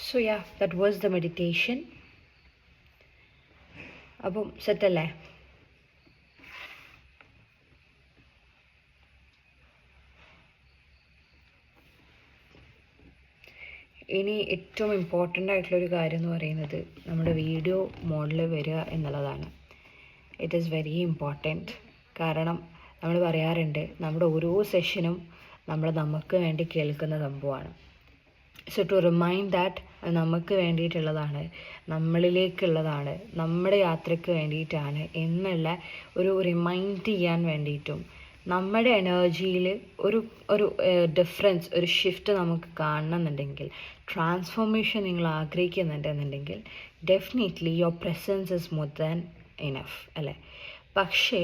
So yeah, that was the meditation. അപ്പം സെറ്റല്ലേ? ഇനി ഏറ്റവും ഇമ്പോർട്ടൻ്റ് ആയിട്ടുള്ളൊരു കാര്യം എന്ന് പറയുന്നത് നമ്മുടെ വീഡിയോ മോഡിൽ വരിക എന്നുള്ളതാണ്. It is very important. കാരണം നമ്മൾ പറയാറുണ്ട്, നമ്മുടെ ഓരോ സെഷനും നമുക്ക് വേണ്ടി കേൾക്കുന്ന സംഭവമാണ്. സോ ടു റിമൈൻഡ് ദാറ്റ് നമുക്ക് വേണ്ടിയിട്ടുള്ളതാണ്, നമ്മളിലേക്കുള്ളതാണ്, നമ്മുടെ യാത്രയ്ക്ക് വേണ്ടിയിട്ടാണ് എന്നുള്ള ഒരു റിമൈൻഡ് ചെയ്യാൻ വേണ്ടിയിട്ടും നമ്മുടെ എനർജിയിൽ ഒരു ഒരു ഡിഫറൻസ്, ഒരു ഷിഫ്റ്റ് നമുക്ക് കാണണമെന്നുണ്ടെങ്കിൽ, ട്രാൻസ്ഫോർമേഷൻ നിങ്ങൾ ആഗ്രഹിക്കുന്നുണ്ടെന്നുണ്ടെങ്കിൽ definitely your presence is more than enough അല്ലേ? പക്ഷേ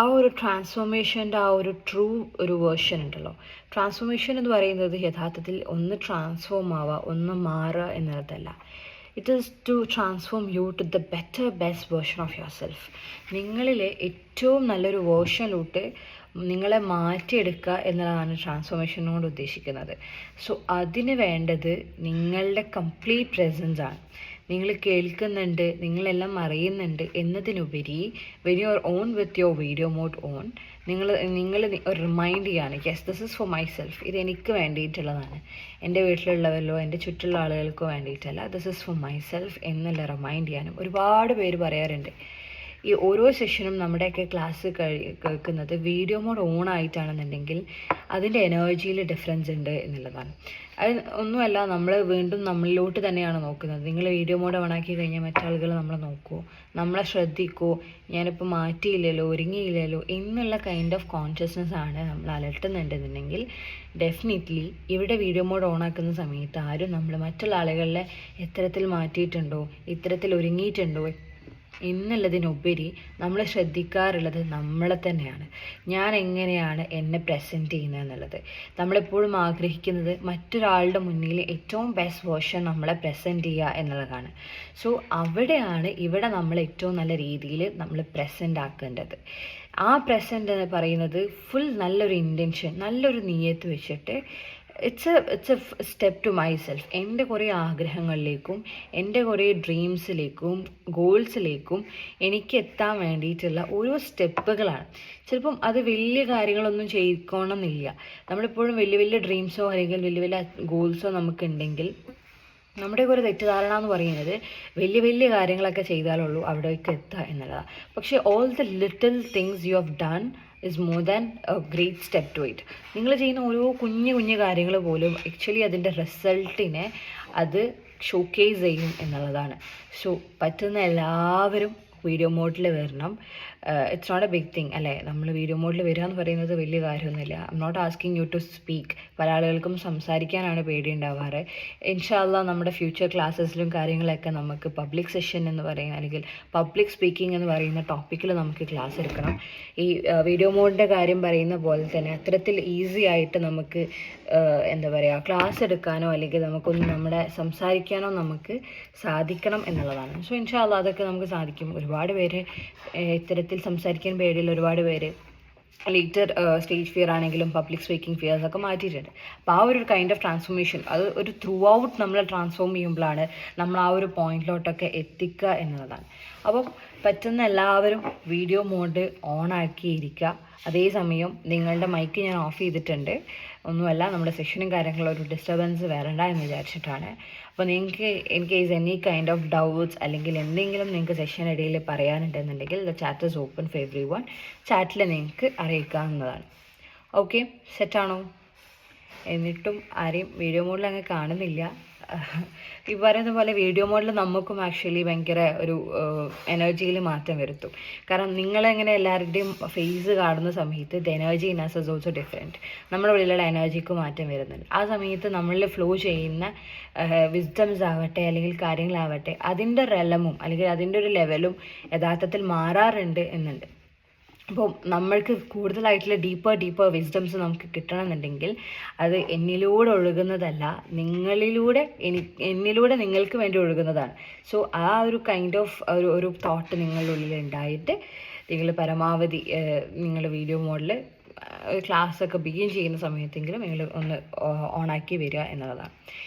ആ ഒരു ട്രാൻസ്ഫോർമേഷൻ്റെ ആ ഒരു ട്രൂ ഒരു വേർഷൻ ഉണ്ടല്ലോ. ട്രാൻസ്ഫോർമേഷൻ എന്ന് പറയുന്നത് യഥാർത്ഥത്തിൽ ഒന്ന് ട്രാൻസ്ഫോം ആവുക, ഒന്ന് മാറുക എന്നുള്ളതല്ല. It is to transform you to the best version of yourself. നിങ്ങളിലെ ഏറ്റവും നല്ലൊരു വേർഷനിലോട്ട് നിങ്ങളെ മാറ്റിയെടുക്കുക എന്നുള്ളതാണ് ട്രാൻസ്ഫോർമേഷൻ കൊണ്ട് ഉദ്ദേശിക്കുന്നത്. സോ അതിന് വേണ്ടത് നിങ്ങളുടെ കംപ്ലീറ്റ് പ്രസൻസ് ആണ്. നിങ്ങൾ കേൾക്കുന്നുണ്ട്, നിങ്ങളെല്ലാം അറിയുന്നുണ്ട് എന്നതിനുപരി when you are on with your video mode on, നിങ്ങൾ ഒരു റിമൈൻഡ് ചെയ്യാണ്, yes this is for myself, ഇത് എനിക്ക് വേണ്ടിയിട്ടുള്ളതാണ്, എൻ്റെ വീട്ടിലുള്ളവരോ എൻ്റെ ചുറ്റുള്ള ആളുകൾക്കോ വേണ്ടിയിട്ടല്ല, this is for myself എന്നുള്ള റിമൈൻഡ് ചെയ്യാനും ഒരുപാട് പേര് പറയാറുണ്ട്. ഈ ഓരോ സെഷനും നമ്മുടെയൊക്കെ ക്ലാസ് കേൾക്കുന്നത് വീഡിയോ മോഡ് ഓൺ ആയിട്ടാണെന്നുണ്ടെങ്കിൽ അതിൻ്റെ എനർജിയിൽ ഡിഫറൻസ് ഉണ്ട് എന്നുള്ളതാണ്. അത് ഒന്നുമല്ല, നമ്മൾ വീണ്ടും നമ്മളിലോട്ട് തന്നെയാണ് നോക്കുന്നത്. നിങ്ങൾ വീഡിയോ മോഡ് ഓൺ ആക്കി കഴിഞ്ഞാൽ മറ്റാളുകൾ നമ്മളെ നോക്കുമോ, നമ്മളെ ശ്രദ്ധിക്കുമോ, ഞാനിപ്പോൾ മാറ്റിയില്ലല്ലോ, ഒരുങ്ങിയില്ലല്ലോ എന്നുള്ള കൈൻഡ് ഓഫ് കോൺഷ്യസ്നെസ് ആണ് നമ്മൾ അലട്ടുന്നുണ്ടെന്നുണ്ടെങ്കിൽ ഡെഫിനറ്റ്ലി ഇവിടെ വീഡിയോ മോഡ് ഓൺ ആക്കുന്ന സമയത്ത് ആരും നമ്മൾ മറ്റുള്ള ആളുകളെ എത്തരത്തിൽ മാറ്റിയിട്ടുണ്ടോ, ഇത്തരത്തിൽ ഒരുങ്ങിയിട്ടുണ്ടോ എന്നുള്ളതിനുപരി നമ്മൾ ശ്രദ്ധിക്കാറുള്ളത് നമ്മളെ തന്നെയാണ്. ഞാൻ എങ്ങനെയാണ് എന്നെ പ്രസൻറ്റ് ചെയ്യുന്നത് എന്നുള്ളത്. നമ്മളെപ്പോഴും ആഗ്രഹിക്കുന്നത് മറ്റൊരാളുടെ മുന്നിൽ ഏറ്റവും ബെസ്റ്റ് വേർഷൻ നമ്മളെ പ്രസൻറ്റ് ചെയ്യുക എന്നുള്ളതാണ്. സോ അവിടെയാണ് ഇവിടെ നമ്മൾ ഏറ്റവും നല്ല രീതിയിൽ നമ്മൾ പ്രസൻ്റ് ആക്കേണ്ടത്. ആ പ്രസൻറ്റ് എന്ന് പറയുന്നത് ഫുൾ നല്ലൊരു ഇൻറ്റൻഷൻ, നല്ലൊരു നിയത്ത് വെച്ചിട്ട് it's a step to myself. എൻ്റെ കുറേ ആഗ്രഹങ്ങളിലേക്കും എൻ്റെ കുറേ ഡ്രീംസിലേക്കും ഗോൾസിലേക്കും എനിക്ക് എത്താൻ വേണ്ടിയിട്ടുള്ള ഓരോ സ്റ്റെപ്പുകളാണ്. ചിലപ്പം അത് വലിയ കാര്യങ്ങളൊന്നും ചെയ്യിക്കണമെന്നില്ല. നമ്മളെപ്പോഴും വലിയ വലിയ ഡ്രീംസോ അല്ലെങ്കിൽ വലിയ വലിയ ഗോൾസോ നമുക്കുണ്ടെങ്കിൽ നമ്മുടെ ഒരു തെറ്റിദ്ധാരണ എന്ന് പറയുന്നത് വലിയ വലിയ കാര്യങ്ങളൊക്കെ ചെയ്താലുള്ളൂ അവിടേക്ക് എത്തുക എന്നുള്ളതാണ്. പക്ഷേ all the little things you have done is more than a great step to it. നിങ്ങൾ ചെയ്യുന്ന ഓരോ കുഞ്ഞു കുഞ്ഞു കാര്യങ്ങൾ പോലും ആക്ച്വലി അതിൻ്റെ റിസൾട്ടിനെ അത് ഷോക്കേസ് ചെയ്യും എന്നുള്ളതാണ്. സോ പറ്റുന്ന എല്ലാവരും വീഡിയോ മോഡിൽ വരണം. It's not a big thing അല്ലേ? നമ്മൾ വീഡിയോ മോഡിൽ വരിക എന്ന് പറയുന്നത് വലിയ കാര്യമൊന്നുമില്ല. I am not asking you to speak. പല ആളുകൾക്കും സംസാരിക്കാനാണ് പേടി ഉണ്ടാവാറ്. ഇൻഷാ അല്ലാഹ് നമ്മുടെ ഫ്യൂച്ചർ ക്ലാസ്സസിലും കാര്യങ്ങളൊക്കെ നമുക്ക് പബ്ലിക് സെഷൻ എന്ന് പറയുന്ന അല്ലെങ്കിൽ പബ്ലിക് സ്പീക്കിംഗ് എന്ന് പറയുന്ന ടോപ്പിക്കിൽ നമുക്ക് ക്ലാസ് എടുക്കണം. ഈ വീഡിയോ മോഡിൻ്റെ കാര്യം പറയുന്ന പോലെ തന്നെ അത്തരത്തിൽ ഈസി ആയിട്ട് നമുക്ക് എന്താ പറയുക, ക്ലാസ് എടുക്കാനോ അല്ലെങ്കിൽ നമുക്കൊന്ന് നമ്മുടെ സംസാരിക്കാനോ നമുക്ക് സാധിക്കണം എന്നുള്ളതാണ്. സോ ഇൻഷാ അല്ലാഹ് അതൊക്കെ നമുക്ക് സാധിക്കും. ഒരുപാട് പേര് ഇത്തരത്തിൽ സംസാരിക്കാൻ പേടിയുള്ള ഒരുപാട് പേര് ലേറ്റർ സ്റ്റേജ് ഫിയർ ആണെങ്കിലും പബ്ലിക് സ്പീക്കിംഗ് ഫിയേഴ്സ് ഒക്കെ മാറ്റിയിട്ടുണ്ട്. അപ്പോൾ ആ ഒരു കൈൻഡ് ഓഫ് ട്രാൻസ്ഫോർമേഷൻ അത് ഒരു ത്രൂ ഔട്ട് നമ്മൾ ട്രാൻസ്ഫോം ചെയ്യുമ്പോഴാണ് നമ്മൾ ആ ഒരു പോയിന്റിലോട്ടൊക്കെ എത്തിക്കുക എന്നുള്ളതാണ്. അപ്പം പറ്റുന്ന എല്ലാവരും വീഡിയോ മോഡ് ഓൺ ആക്കിയിരിക്കുക. അതേസമയം നിങ്ങളുടെ മൈക്ക് ഞാൻ ഓഫ് ചെയ്തിട്ടുണ്ട്. ഒന്നുമല്ല, നമ്മുടെ സെഷനും കാര്യങ്ങളും ഒരു ഡിസ്റ്റർബൻസ് വരണ്ട എന്ന് വിചാരിച്ചിട്ടാണ്. അപ്പോൾ നിങ്ങൾക്ക് in case any kind of doubts അല്ലെങ്കിൽ എന്തെങ്കിലും നിങ്ങൾക്ക് സെഷൻ ഇടയിൽ പറയാനുണ്ടെന്നുണ്ടെങ്കിൽ the chat is open for everyone. ചാറ്റിൽ നിങ്ങൾക്ക് അറിയിക്കാവുന്നതാണ്. ഓക്കെ, സെറ്റാണോ? എന്നിട്ടും ആരെയും വീഡിയോ മോഡിൽ അങ്ങ് കാണുന്നില്ല. ഈ പറയുന്ന പോലെ വീഡിയോ മോഡിൽ നമുക്കും ആക്ച്വലി ഭയങ്കര ഒരു എനർജിയിൽ മാറ്റം വരുത്തും. കാരണം നിങ്ങളെങ്ങനെ എല്ലാവരുടെയും ഫേസ് കാണുന്ന സമയത്ത് the energy in us is also different. നമ്മുടെ ഉള്ളിലുള്ള എനർജിക്ക് മാറ്റം വരുന്നുണ്ട്. ആ സമയത്ത് നമ്മളിൽ ഫ്ലോ ചെയ്യുന്ന വിസ്ഡംസ് ആവട്ടെ അല്ലെങ്കിൽ കാര്യങ്ങളാവട്ടെ അതിൻ്റെ റെലമും അല്ലെങ്കിൽ അതിൻ്റെ ഒരു ലെവലും യഥാർത്ഥത്തിൽ മാറാറുണ്ട് എന്നുണ്ട്. അപ്പോൾ നമ്മൾക്ക് കൂടുതലായിട്ടുള്ള ഡീപ്പർ വിസ്ഡംസ് നമുക്ക് കിട്ടണമെന്നുണ്ടെങ്കിൽ അത് എന്നിലൂടെ ഒഴുകുന്നതല്ല, എന്നിലൂടെ നിങ്ങൾക്ക് വേണ്ടി ഒഴുകുന്നതാണ്. സോ ആ ഒരു കൈൻഡ് ഓഫ് ഒരു തോട്ട് നിങ്ങളുടെ ഉള്ളിൽ ഉണ്ടായിട്ട് നിങ്ങൾ പരമാവധി നിങ്ങൾ വീഡിയോ മോഡിൽ ക്ലാസ്സൊക്കെ ബിഗിൻ ചെയ്യുന്ന സമയത്തെങ്കിലും നിങ്ങൾ ഒന്ന് ഓണാക്കി വരിക എന്നുള്ളതാണ്.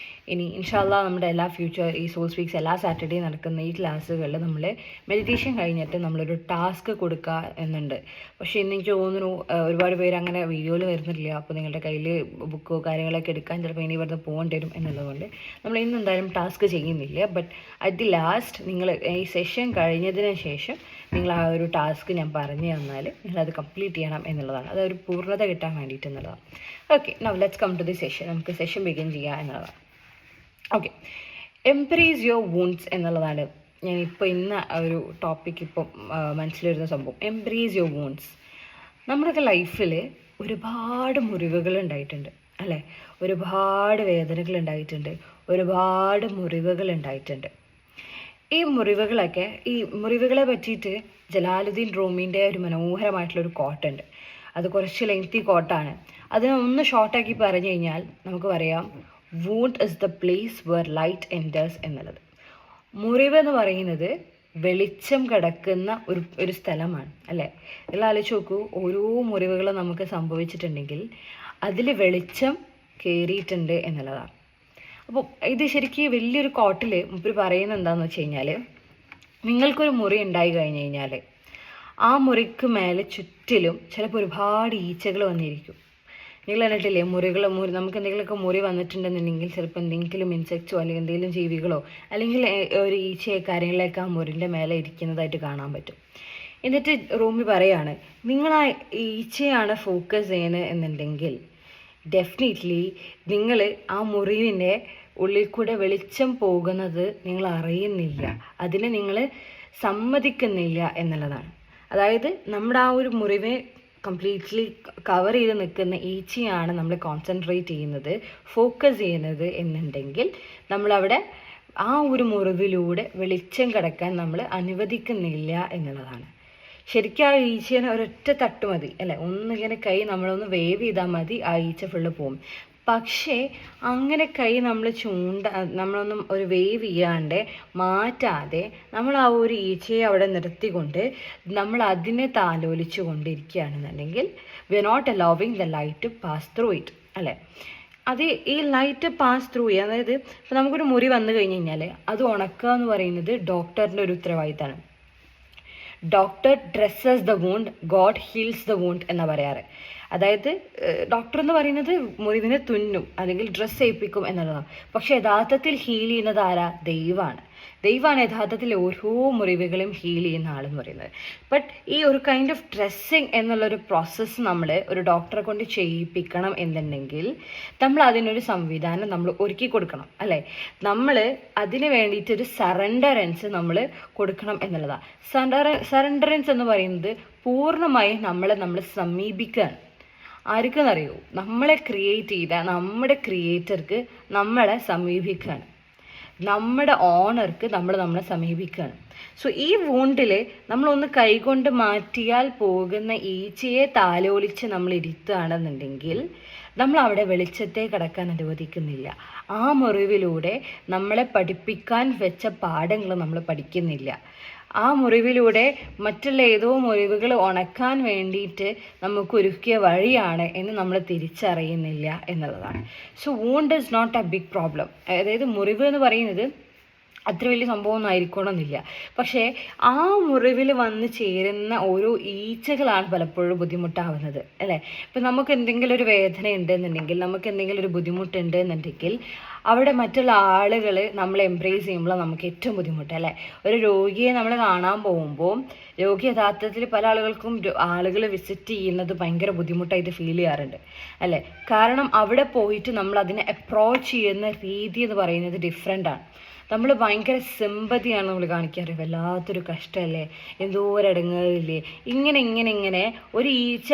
ഇനി ഇൻഷാല്ലാ നമ്മുടെ എല്ലാ ഫ്യൂച്ചർ ഈ സോൾ സ്പീക്സ് എല്ലാ സാറ്റർഡേ നടക്കുന്ന ഈ ക്ലാസ്സുകളിൽ നമ്മൾ മെഡിറ്റേഷൻ കഴിഞ്ഞിട്ട് നമ്മളൊരു ടാസ്ക് കൊടുക്കുക എന്നുണ്ട്. പക്ഷേ ഇന്ന് എനിക്ക് തോന്നുന്നു ഒരുപാട് പേര് അങ്ങനെ വീഡിയോയിൽ വരുന്നില്ല. അപ്പോൾ നിങ്ങളുടെ കയ്യിൽ ബുക്കോ കാര്യങ്ങളൊക്കെ എടുക്കാൻ ചിലപ്പോൾ ഇനി ഇവിടുന്ന് പോകേണ്ടി വരും എന്നുള്ളതുകൊണ്ട് നമ്മൾ ഇന്ന് എന്തായാലും ടാസ്ക് ചെയ്യുന്നില്ല. ബട്ട് അറ്റ് ദി ലാസ്റ്റ് നിങ്ങൾ ഈ സെഷൻ കഴിഞ്ഞതിന് ശേഷം നിങ്ങൾ ആ ഒരു ടാസ്ക് ഞാൻ പറഞ്ഞു തന്നാൽ നിങ്ങളത് കംപ്ലീറ്റ് ചെയ്യണം എന്നുള്ളതാണ്. അതൊരു പൂർണ്ണത കിട്ടാൻ വേണ്ടിയിട്ട് എന്നുള്ളതാണ്. Okay, now let's come to the session. നമുക്ക് സെഷൻ ബിഗിൻ ചെയ്യുക എന്നുള്ളതാണ്. ഓക്കെ, എംബ്രേസ് യുവർ വൂണ്ട്സ് എന്നുള്ളതാണ് ഞാനിപ്പോൾ ഇന്ന് ഒരു ടോപ്പിക്ക് ഇപ്പം മനസ്സിൽ വരുന്ന സംഭവം. Embrace your wounds. നമ്മുടെയൊക്കെ ലൈഫിൽ ഒരുപാട് മുറിവുകൾ ഉണ്ടായിട്ടുണ്ട് അല്ലേ? ഒരുപാട് വേദനകൾ ഉണ്ടായിട്ടുണ്ട്, ഒരുപാട് മുറിവുകൾ ഉണ്ടായിട്ടുണ്ട്. ഈ മുറിവുകളെ പറ്റിയിട്ട് ജലാലുദ്ദീൻ റൂമിൻ്റെ ഒരു മനോഹരമായിട്ടുള്ളൊരു കോട്ടുണ്ട്. അത് കുറച്ച് ലെങ്തി കോട്ടാണ്. അതിനെ ഒന്ന് ഷോർട്ടാക്കി പറഞ്ഞു കഴിഞ്ഞാൽ നമുക്ക് പറയാം, wound is the place where light enters എന്നുള്ളത്. മുറിവ് എന്ന് പറയുന്നത് വെളിച്ചം കിടക്കുന്ന ഒരു സ്ഥലമാണ് അല്ലേ? എല്ലാം ആലോചിച്ച് നോക്കൂ, ഓരോ മുറിവുകളും നമുക്ക് സംഭവിച്ചിട്ടുണ്ടെങ്കിൽ അതിൽ വെളിച്ചം കയറിയിട്ടുണ്ട് എന്നുള്ളതാണ്. അപ്പോൾ ഇത് ശരിക്കും വലിയൊരു കോട്ടിൽ മുമ്പ് പറയുന്നത് എന്താണെന്ന് വെച്ച് കഴിഞ്ഞാൽ, നിങ്ങൾക്കൊരു മുറി ഉണ്ടായി കഴിഞ്ഞ് കഴിഞ്ഞാൽ ആ മുറിക്ക് മേലെ ചുറ്റിലും ചിലപ്പോൾ ഒരുപാട് ഈച്ചകൾ വന്നിരിക്കും. നിങ്ങൾ കണ്ടിട്ടില്ലേ നമുക്ക് എന്തെങ്കിലുമൊക്കെ മുറി വന്നിട്ടുണ്ടെന്നുണ്ടെങ്കിൽ ചിലപ്പോൾ എന്തെങ്കിലും ഇൻസെക്ട്സോ അല്ലെങ്കിൽ എന്തെങ്കിലും ജീവികളോ അല്ലെങ്കിൽ ഒരു ഈച്ചയോ കാര്യങ്ങളൊക്കെ ആ മുറിൻ്റെ മേലെ ഇരിക്കുന്നതായിട്ട് കാണാൻ പറ്റും. എന്നിട്ട് റൂമി പറയാണ്, നിങ്ങൾ ആ ഈച്ചയാണ് ഫോക്കസ് ചെയ്യുന്നത് എന്നുണ്ടെങ്കിൽ ഡെഫിനറ്റ്ലി നിങ്ങൾ ആ മുറിവിൻ്റെ ഉള്ളിൽ കൂടെ വെളിച്ചം പോകുന്നത് നിങ്ങൾ അറിയുന്നില്ല, അതിനെ നിങ്ങൾ സമ്മതിക്കുന്നില്ല എന്നുള്ളതാണ്. അതായത് നമ്മുടെ ആ ഒരു മുറിവ് കംപ്ലീറ്റ്ലി കവർ ചെയ്ത് നിൽക്കുന്ന ഈച്ചയാണ് നമ്മൾ കോൺസെൻട്രേറ്റ് ചെയ്യുന്നത്, ഫോക്കസ് ചെയ്യുന്നത് എന്നുണ്ടെങ്കിൽ നമ്മളവിടെ ആ ഒരു മുറിവിലൂടെ വെളിച്ചം കിടക്കാൻ നമ്മൾ അനുവദിക്കുന്നില്ല എന്നുള്ളതാണ്. ശരിക്കും ആ ഈച്ചേനെ ഒരൊറ്റ തട്ട് മതി അല്ലേ? ഒന്നിങ്ങനെ കൈ നമ്മളൊന്ന് വേവ് ചെയ്താൽ മതി, ആ ഈച്ച ഫുള്ള് പോകും. പക്ഷേ അങ്ങനെ കൈ നമ്മളൊന്നും ഒരു വേവ് ചെയ്യാണ്ട് മാറ്റാതെ നമ്മൾ ആ ഒരു ഈച്ചയെ അവിടെ നിർത്തിക്കൊണ്ട് നമ്മൾ അതിനെ താലോലിച്ചു കൊണ്ടിരിക്കുകയാണെന്നുണ്ടെങ്കിൽ we are not allowing the light to pass through it അല്ലേ? അത് ഈ ലൈറ്റ് പാസ് ത്രൂ ചെയ്യുക, അതായത് ഇപ്പോൾ നമുക്കൊരു മുറി വന്നു കഴിഞ്ഞ് കഴിഞ്ഞാൽ അത് ഉണക്കുക എന്ന് പറയുന്നത് ഡോക്ടറിൻ്റെ ഒരു ഉത്തരവാദിത്തമാണ്. Doctor dresses the wound, God heals the wound എന്നാണ് പറയാറ്. അതായത് ഡോക്ടർ എന്ന് പറയുന്നത് മുറിവിനെ തുന്നും അല്ലെങ്കിൽ ഡ്രസ്സ് ചെയ്യിപ്പിക്കും എന്നുള്ളതാണ്. പക്ഷെ യഥാർത്ഥത്തിൽ ഹീൽ ചെയ്യുന്നത് ആരാ? ദൈവമാണ് യഥാർത്ഥത്തിൽ ഓരോ മുറിവുകളും ഹീൽ ചെയ്യുന്ന ആളെന്ന് പറയുന്നത്. ബട്ട് ഈ ഒരു കൈൻഡ് ഓഫ് ഡ്രസ്സിങ് എന്നുള്ളൊരു പ്രോസസ്സ് നമ്മൾ ഒരു ഡോക്ടറെ കൊണ്ട് ചെയ്യിപ്പിക്കണം എന്നുണ്ടെങ്കിൽ നമ്മൾ അതിനൊരു സംവിധാനം നമ്മൾ ഒരുക്കി കൊടുക്കണം അല്ലേ? നമ്മൾ അതിന് വേണ്ടിയിട്ടൊരു സറണ്ടറൻസ് നമ്മൾ കൊടുക്കണം എന്നുള്ളതാണ്. സറണ്ടറൻസ് എന്ന് പറയുന്നത് പൂർണ്ണമായും നമ്മൾ സമീപിക്കുകയാണ്. ആർക്കെന്നറിയോ? നമ്മളെ ക്രിയേറ്റ് ചെയ്ത നമ്മുടെ ക്രിയേറ്റർക്ക് നമ്മളെ സമീപിക്കുകയാണ്, നമ്മുടെ ഓണർക്ക് നമ്മളെ സമീപിക്കുകയാണ്. സോ ഈ വൂണ്ടിൽ നമ്മളൊന്ന് കൈകൊണ്ട് മാറ്റിയാൽ പോകുന്ന ഈച്ചയെ താലോലിച്ച് നമ്മൾ ഇരുത്തുകയാണെന്നുണ്ടെങ്കിൽ നമ്മൾ അവിടെ വെളിച്ചത്തെ കടക്കാൻ അനുവദിക്കുന്നില്ല. ആ മുറിവിലൂടെ നമ്മളെ പഠിപ്പിക്കാൻ വെച്ച പാഠങ്ങൾ നമ്മൾ പഠിക്കുന്നില്ല. ആ മുറിവിലൂടെ മറ്റുള്ള ഏതോ മുറിവുകൾ ഉണക്കാൻ വേണ്ടിയിട്ട് നമുക്ക് ഒരുക്കിയ വഴിയാണ് എന്ന് നമ്മൾ തിരിച്ചറിയുന്നില്ല എന്നുള്ളതാണ്. So wound is not a big problem. അതായത് മുറിവ് എന്ന് പറയുന്നത് അത്ര വലിയ സംഭവമൊന്നും ആയിരിക്കണമെന്നില്ല. പക്ഷേ ആ മുറിവിൽ വന്ന് ചേരുന്ന ഓരോ ഈച്ചകളാണ് പലപ്പോഴും ബുദ്ധിമുട്ടാവുന്നത് അല്ലേ? ഇപ്പം നമുക്ക് എന്തെങ്കിലും ഒരു വേദന ഉണ്ടെന്നുണ്ടെങ്കിൽ, നമുക്ക് എന്തെങ്കിലും ഒരു ബുദ്ധിമുട്ടുണ്ട് എന്നുണ്ടെങ്കിൽ അവിടെ മറ്റുള്ള ആളുകൾ നമ്മളെ എംബ്രേസ് ചെയ്യുമ്പോൾ നമുക്ക് ഏറ്റവും ബുദ്ധിമുട്ട് അല്ലേ? ഒരു രോഗിയെ നമ്മൾ കാണാൻ പോകുമ്പോൾ രോഗി യഥാർത്ഥത്തിൽ പല ആളുകൾക്കും ആളുകൾ വിസിറ്റ് ചെയ്യുന്നത് ഭയങ്കര ബുദ്ധിമുട്ടായിട്ട് ഫീൽ ചെയ്യാറുണ്ട് അല്ലേ? കാരണം അവിടെ പോയിട്ട് നമ്മൾ അതിനെ അപ്രോച്ച് ചെയ്യുന്ന രീതി എന്ന് പറയുന്നത് ഡിഫറെൻ്റാണ്. നമ്മൾ ഭയങ്കര സിമ്പതിയാണ് നമ്മൾ കാണിക്കാറ്. വല്ലാത്തൊരു കഷ്ടമല്ലേ, എന്തോരടങ്ങാറില്ലേ, ഇങ്ങനെ ഒരു ഈച്ച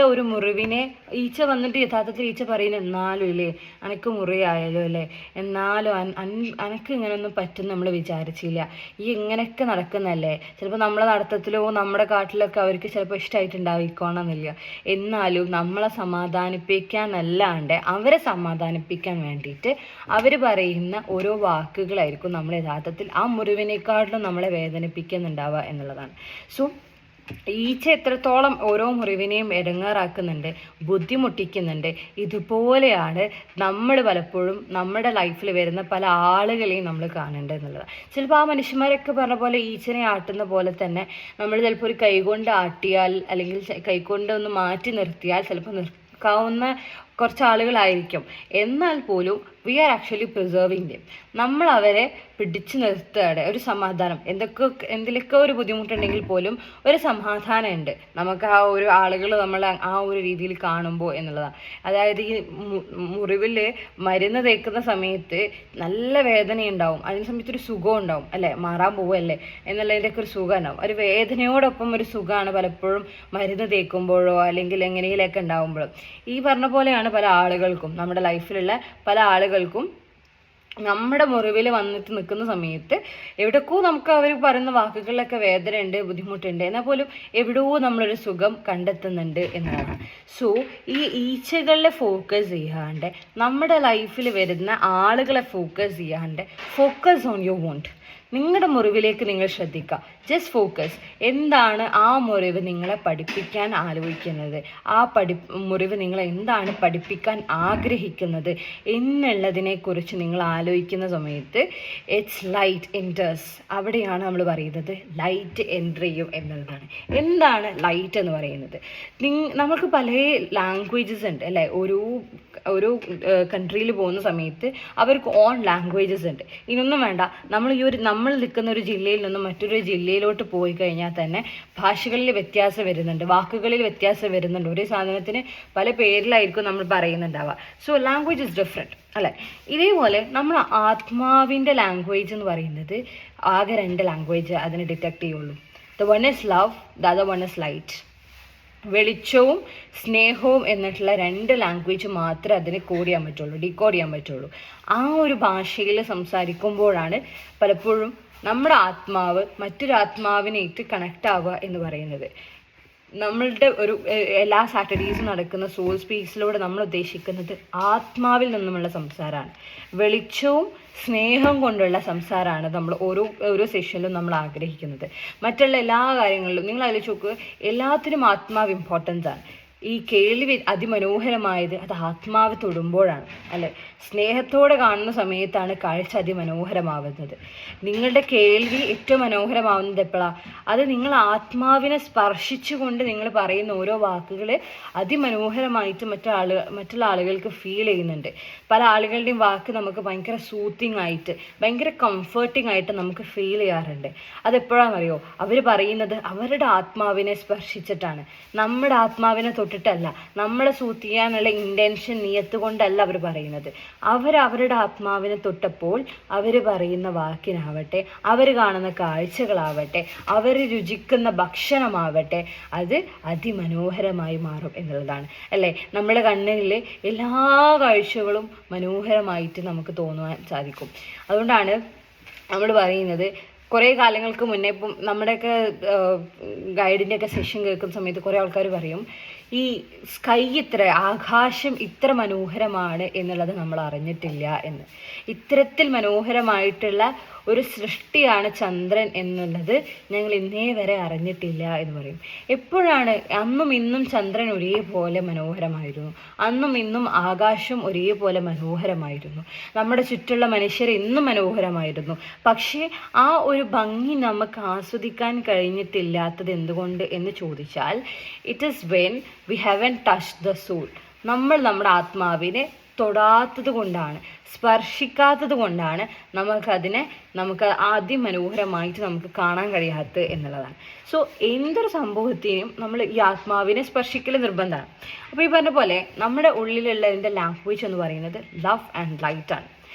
വന്നിട്ട് യഥാർത്ഥത്തിൽ ഈച്ച പറയുന്നത്, എന്നാലും ഇല്ലേ അനക്ക് മുറിയായാലോ അല്ലേ, എന്നാലും അനക്ക് ഇങ്ങനെയൊന്നും പറ്റും നമ്മൾ വിചാരിച്ചില്ല, ഈ ഇങ്ങനെയൊക്കെ നടക്കുന്നല്ലേ. ചിലപ്പോൾ നമ്മളെ നടത്തത്തിലോ നമ്മുടെ കാട്ടിലൊക്കെ അവർക്ക് ചിലപ്പോൾ ഇഷ്ടമായിട്ടുണ്ടാവിക്കോണമെന്നില്ല. എന്നാലും നമ്മളെ സമാധാനിപ്പിക്കാനല്ലാണ്ട് അവരെ സമാധാനിപ്പിക്കാൻ വേണ്ടിയിട്ട് അവർ പറയുന്ന ഓരോ വാക്കുകളായിരിക്കും നമ്മൾ യഥാർത്ഥത്തിൽ ആ മുറിവിനേക്കാളും നമ്മളെ വേദനിപ്പിക്കുന്നുണ്ടാവുക എന്നുള്ളതാണ്. സോ ഈച്ച എത്രത്തോളം ഓരോ മുറിവിനെയും ഇടങ്ങാറാക്കുന്നുണ്ട്, ബുദ്ധിമുട്ടിക്കുന്നുണ്ട്, ഇതുപോലെയാണ് നമ്മൾ പലപ്പോഴും നമ്മുടെ ലൈഫിൽ വരുന്ന പല ആളുകളെയും നമ്മൾ കാണേണ്ടത് എന്നുള്ളതാണ്. ചിലപ്പോൾ ആ മനുഷ്യന്മാരൊക്കെ പറഞ്ഞ പോലെ ഈച്ചനെ ആട്ടുന്ന പോലെ തന്നെ നമ്മൾ ചിലപ്പോൾ ഒരു കൈകൊണ്ട് ആട്ടിയാൽ അല്ലെങ്കിൽ കൈകൊണ്ട് ഒന്ന് മാറ്റി നിർത്തിയാൽ ചിലപ്പോൾ നിൽക്കാവുന്ന കുറച്ച് ആളുകളായിരിക്കും. എന്നാൽ പോലും we are actually preserving them. നമ്മൾ അവരെ പിടിച്ചു നിർത്തുകയാണ്. ഒരു സമാധാനം, എന്തിലൊക്കെ ഒരു ബുദ്ധിമുട്ടുണ്ടെങ്കിൽ പോലും ഒരു സമാധാനം ഉണ്ട് നമുക്ക് ആ ഒരു ആളുകൾ നമ്മൾ ആ ഒരു രീതിയിൽ കാണുമ്പോൾ എന്നുള്ളതാണ്. അതായത് ഈ മുറിവിൽ മരുന്ന് തേക്കുന്ന സമയത്ത് നല്ല വേദനയുണ്ടാവും, അതിന് സമയത്ത് ഒരു സുഖം ഉണ്ടാവും അല്ലേ, മാറാൻ പോവല്ലേ എന്നുള്ളതിൻ്റെയൊക്കെ ഒരു സുഖം ഉണ്ടാവും. ഒരു വേദനയോടൊപ്പം ഒരു സുഖമാണ് പലപ്പോഴും മരുന്ന് തേക്കുമ്പോഴോ അല്ലെങ്കിൽ എങ്ങനെയൊക്കെ ഉണ്ടാവുമ്പോഴോ. ഈ പറഞ്ഞ പോലെയാണ് പല ആളുകൾക്കും, നമ്മുടെ ലൈഫിലുള്ള പല ആളുകൾക്കും നമ്മുടെ മുറിവിൽ വന്നിട്ട് നിൽക്കുന്ന സമയത്ത് എവിടെക്കോ നമുക്ക് അവർ പറയുന്ന വാക്കുകളിലൊക്കെ വേദനയുണ്ട്, ബുദ്ധിമുട്ടുണ്ട്, എന്നാൽ പോലും എവിടെയോ നമ്മളൊരു സുഖം കണ്ടെത്തുന്നുണ്ട് എന്നതാണ്. സോ ഈ ഈച്ചകളെ ഫോക്കസ് ചെയ്യാണ്ട്, നമ്മുടെ ലൈഫിൽ വരുന്ന ആളുകളെ ഫോക്കസ് ചെയ്യാണ്ട്, ഫോക്കസ് ഓൺ യുവർ വോണ്ട്. നിങ്ങളുടെ മുറിവിലേക്ക് നിങ്ങൾ ശ്രദ്ധിക്കുക. Just focus. എന്താണ് ആ മുറിവ് നിങ്ങളെ പഠിപ്പിക്കാൻ ആലോചിക്കുന്നത്, ആ മുറിവ് നിങ്ങളെ എന്താണ് പഠിപ്പിക്കാൻ ആഗ്രഹിക്കുന്നത് എന്നുള്ളതിനെക്കുറിച്ച് നിങ്ങൾ ആലോചിക്കുന്ന സമയത്ത് ഇറ്റ്സ് ലൈറ്റ് എൻറ്റേഴ്സ്. അവിടെയാണ് നമ്മൾ പറയുന്നത് ലൈറ്റ് എൻ്റർ ചെയ്യും എന്നുള്ളതാണ്. എന്താണ് ലൈറ്റ് എന്ന് പറയുന്നത്? നമുക്ക് പല ലാംഗ്വേജസ് ഉണ്ട് അല്ലേ. ഓരോ കൺട്രിയിൽ പോകുന്ന സമയത്ത് അവർക്ക് ഓൺ ലാംഗ്വേജസ് ഉണ്ട്. ഇതൊന്നും വേണ്ട, നമ്മൾ നിൽക്കുന്ന ഒരു ജില്ലയിൽ നിന്നും മറ്റൊരു ജില്ലയിലോട്ട് പോയി കഴിഞ്ഞാൽ തന്നെ ഭാഷകളിൽ വ്യത്യാസം വരുന്നുണ്ട്, വാക്കുകളിൽ വ്യത്യാസം വരുന്നുണ്ട്. ഒരേ സാധനത്തിന് പല പേരിലായിരിക്കും നമ്മൾ പറയുന്നുണ്ടാവുക. സോ ലാംഗ്വേജ് ഇസ് ഡിഫറെൻറ്റ് അല്ലേ. ഇതേപോലെ നമ്മൾ ആത്മാവിൻ്റെ ലാംഗ്വേജ് എന്ന് പറയുന്നത് ആകെ 2 ലാംഗ്വേജ് അതിന് ഡിറ്റക്ട് ചെയ്യുള്ളൂ. The one is love, the other one is light. വെളിച്ചവും സ്നേഹവും എന്നിട്ടുള്ള 2 ലാംഗ്വേജ് മാത്രമേ അതിന് ഡീകോഡ് ചെയ്യാൻ പറ്റുള്ളൂ. ആ ഒരു ഭാഷയിൽ സംസാരിക്കുമ്പോഴാണ് പലപ്പോഴും നമ്മുടെ ആത്മാവ് മറ്റൊരു ആത്മാവിനായിട്ട് കണക്റ്റ് ആവുക എന്ന് പറയുന്നത്. നമ്മളുടെ എല്ലാ സാറ്റർഡേയ്സും നടക്കുന്ന സോൾ സ്പീക്സിലൂടെ നമ്മൾ ഉദ്ദേശിക്കുന്നത് ആത്മാവിൽ നിന്നുമുള്ള സംസാരമാണ്. വെളിച്ചവും സ്നേഹം കൊണ്ടുള്ള സംസാരമാണ് നമ്മൾ ഓരോ സെഷനിലും നമ്മൾ ആഗ്രഹിക്കുന്നത്. മറ്റുള്ള എല്ലാ കാര്യങ്ങളിലും നിങ്ങൾ ആലോചിച്ച് നോക്കുക, എല്ലാത്തിനും ആത്മാവ് ഇമ്പോർട്ടൻസ് ആണ്. ഈ കേൾവി അതിമനോഹരമായത് അത് ആത്മാവ് തൊടുമ്പോഴാണ് അല്ലെ. സ്നേഹത്തോടെ കാണുന്ന സമയത്താണ് കാഴ്ച അതിമനോഹരമാവുന്നത്. നിങ്ങളുടെ കേൾവി ഏറ്റവും മനോഹരമാവുന്നത് എപ്പോഴാണ്? അത് നിങ്ങൾ ആത്മാവിനെ സ്പർശിച്ചുകൊണ്ട് നിങ്ങൾ പറയുന്ന ഓരോ വാക്കുകൾ അതിമനോഹരമായിട്ട് മറ്റുള്ള ആളുകൾക്ക് ഫീൽ ചെയ്യുന്നുണ്ട്. പല ആളുകളുടെയും വാക്ക് നമുക്ക് ഭയങ്കര സൂത്തിങ് ആയിട്ട് ഭയങ്കര കംഫർട്ടിങ് ആയിട്ട് നമുക്ക് ഫീൽ ചെയ്യാറുണ്ട്. അതെപ്പോഴാണെന്നറിയോ? അവർ പറയുന്നത് അവരുടെ ആത്മാവിനെ സ്പർശിച്ചിട്ടാണ്, നമ്മുടെ ആത്മാവിനെ തൊട്ടിട്ടല്ല. നമ്മളെ സൂത്ത് ചെയ്യാനുള്ള ഇൻറ്റൻഷൻ നിയത്ത് കൊണ്ടല്ല അവർ പറയുന്നത്. അവരുടെ ആത്മാവിനെ തൊട്ടപ്പോൾ അവർ പറയുന്ന വാക്കിനാവട്ടെ, അവർ കാണുന്ന കാഴ്ചകളാവട്ടെ, അവർ രുചിക്കുന്ന ഭക്ഷണമാവട്ടെ, അത് അതിമനോഹരമായി മാറും എന്നുള്ളതാണ് അല്ലേ. നമ്മുടെ കണ്ണിൽ എല്ലാ കാഴ്ചകളും മനോഹരമായിട്ട് നമുക്ക് തോന്നുവാൻ സാധിക്കും. അതുകൊണ്ടാണ് നമ്മൾ പറയുന്നത്, കുറേ കാലങ്ങൾക്ക് മുന്നേ ഇപ്പം നമ്മുടെയൊക്കെ ഗൈഡിൻ്റെയൊക്കെ സെഷൻ കേൾക്കുന്ന സമയത്ത് കുറേ ആൾക്കാർ പറയും, ഈ സ്കൈ ആകാശം ഇത്ര മനോഹരമാണ് എന്നുള്ളത് നമ്മൾ അറിഞ്ഞിട്ടില്ല എന്ന്. ഇത്തരത്തിൽ മനോഹരമായിട്ടുള്ള ഒരു സൃഷ്ടിയാണ് ചന്ദ്രൻ എന്നുള്ളത് ഞങ്ങൾ ഇന്നേ വരെ അറിഞ്ഞിട്ടില്ല എന്ന് പറയും. എപ്പോഴാണ്? അന്നും ഇന്നും ചന്ദ്രൻ ഒരേപോലെ മനോഹരമായിരുന്നു, അന്നും ഇന്നും ആകാശം ഒരേപോലെ മനോഹരമായിരുന്നു, നമ്മുടെ ചുറ്റുള്ള മനുഷ്യർ ഇന്നും മനോഹരമായിരുന്നു. പക്ഷേ ആ ഒരു ഭംഗി നമുക്ക് ആസ്വദിക്കാൻ കഴിഞ്ഞിട്ടില്ലാത്തത് എന്തുകൊണ്ട് എന്ന് ചോദിച്ചാൽ, it is when we haven't touch the soul. നമ്മൾ നമ്മുടെ ആത്മാവിനെ തൊടാത്തത് കൊണ്ടാണ്, സ്പർശിക്കാത്തത് കൊണ്ടാണ് നമുക്ക് അതിമനോഹരമായിട്ട് നമുക്ക് കാണാൻ കഴിയാത്തത് എന്നുള്ളതാണ്. സോ എന്തൊരു സംഭവത്തിനും നമ്മൾ ഈ ആത്മാവിനെ സ്പർശിക്കൽ നിർബന്ധമാണ്. അപ്പോൾ ഈ പറഞ്ഞ പോലെ നമ്മുടെ ഉള്ളിലുള്ളതിൻ്റെ ലാംഗ്വേജ് എന്ന് പറയുന്നത് ലവ് ആൻഡ് ലൈറ്റ് ആണ്.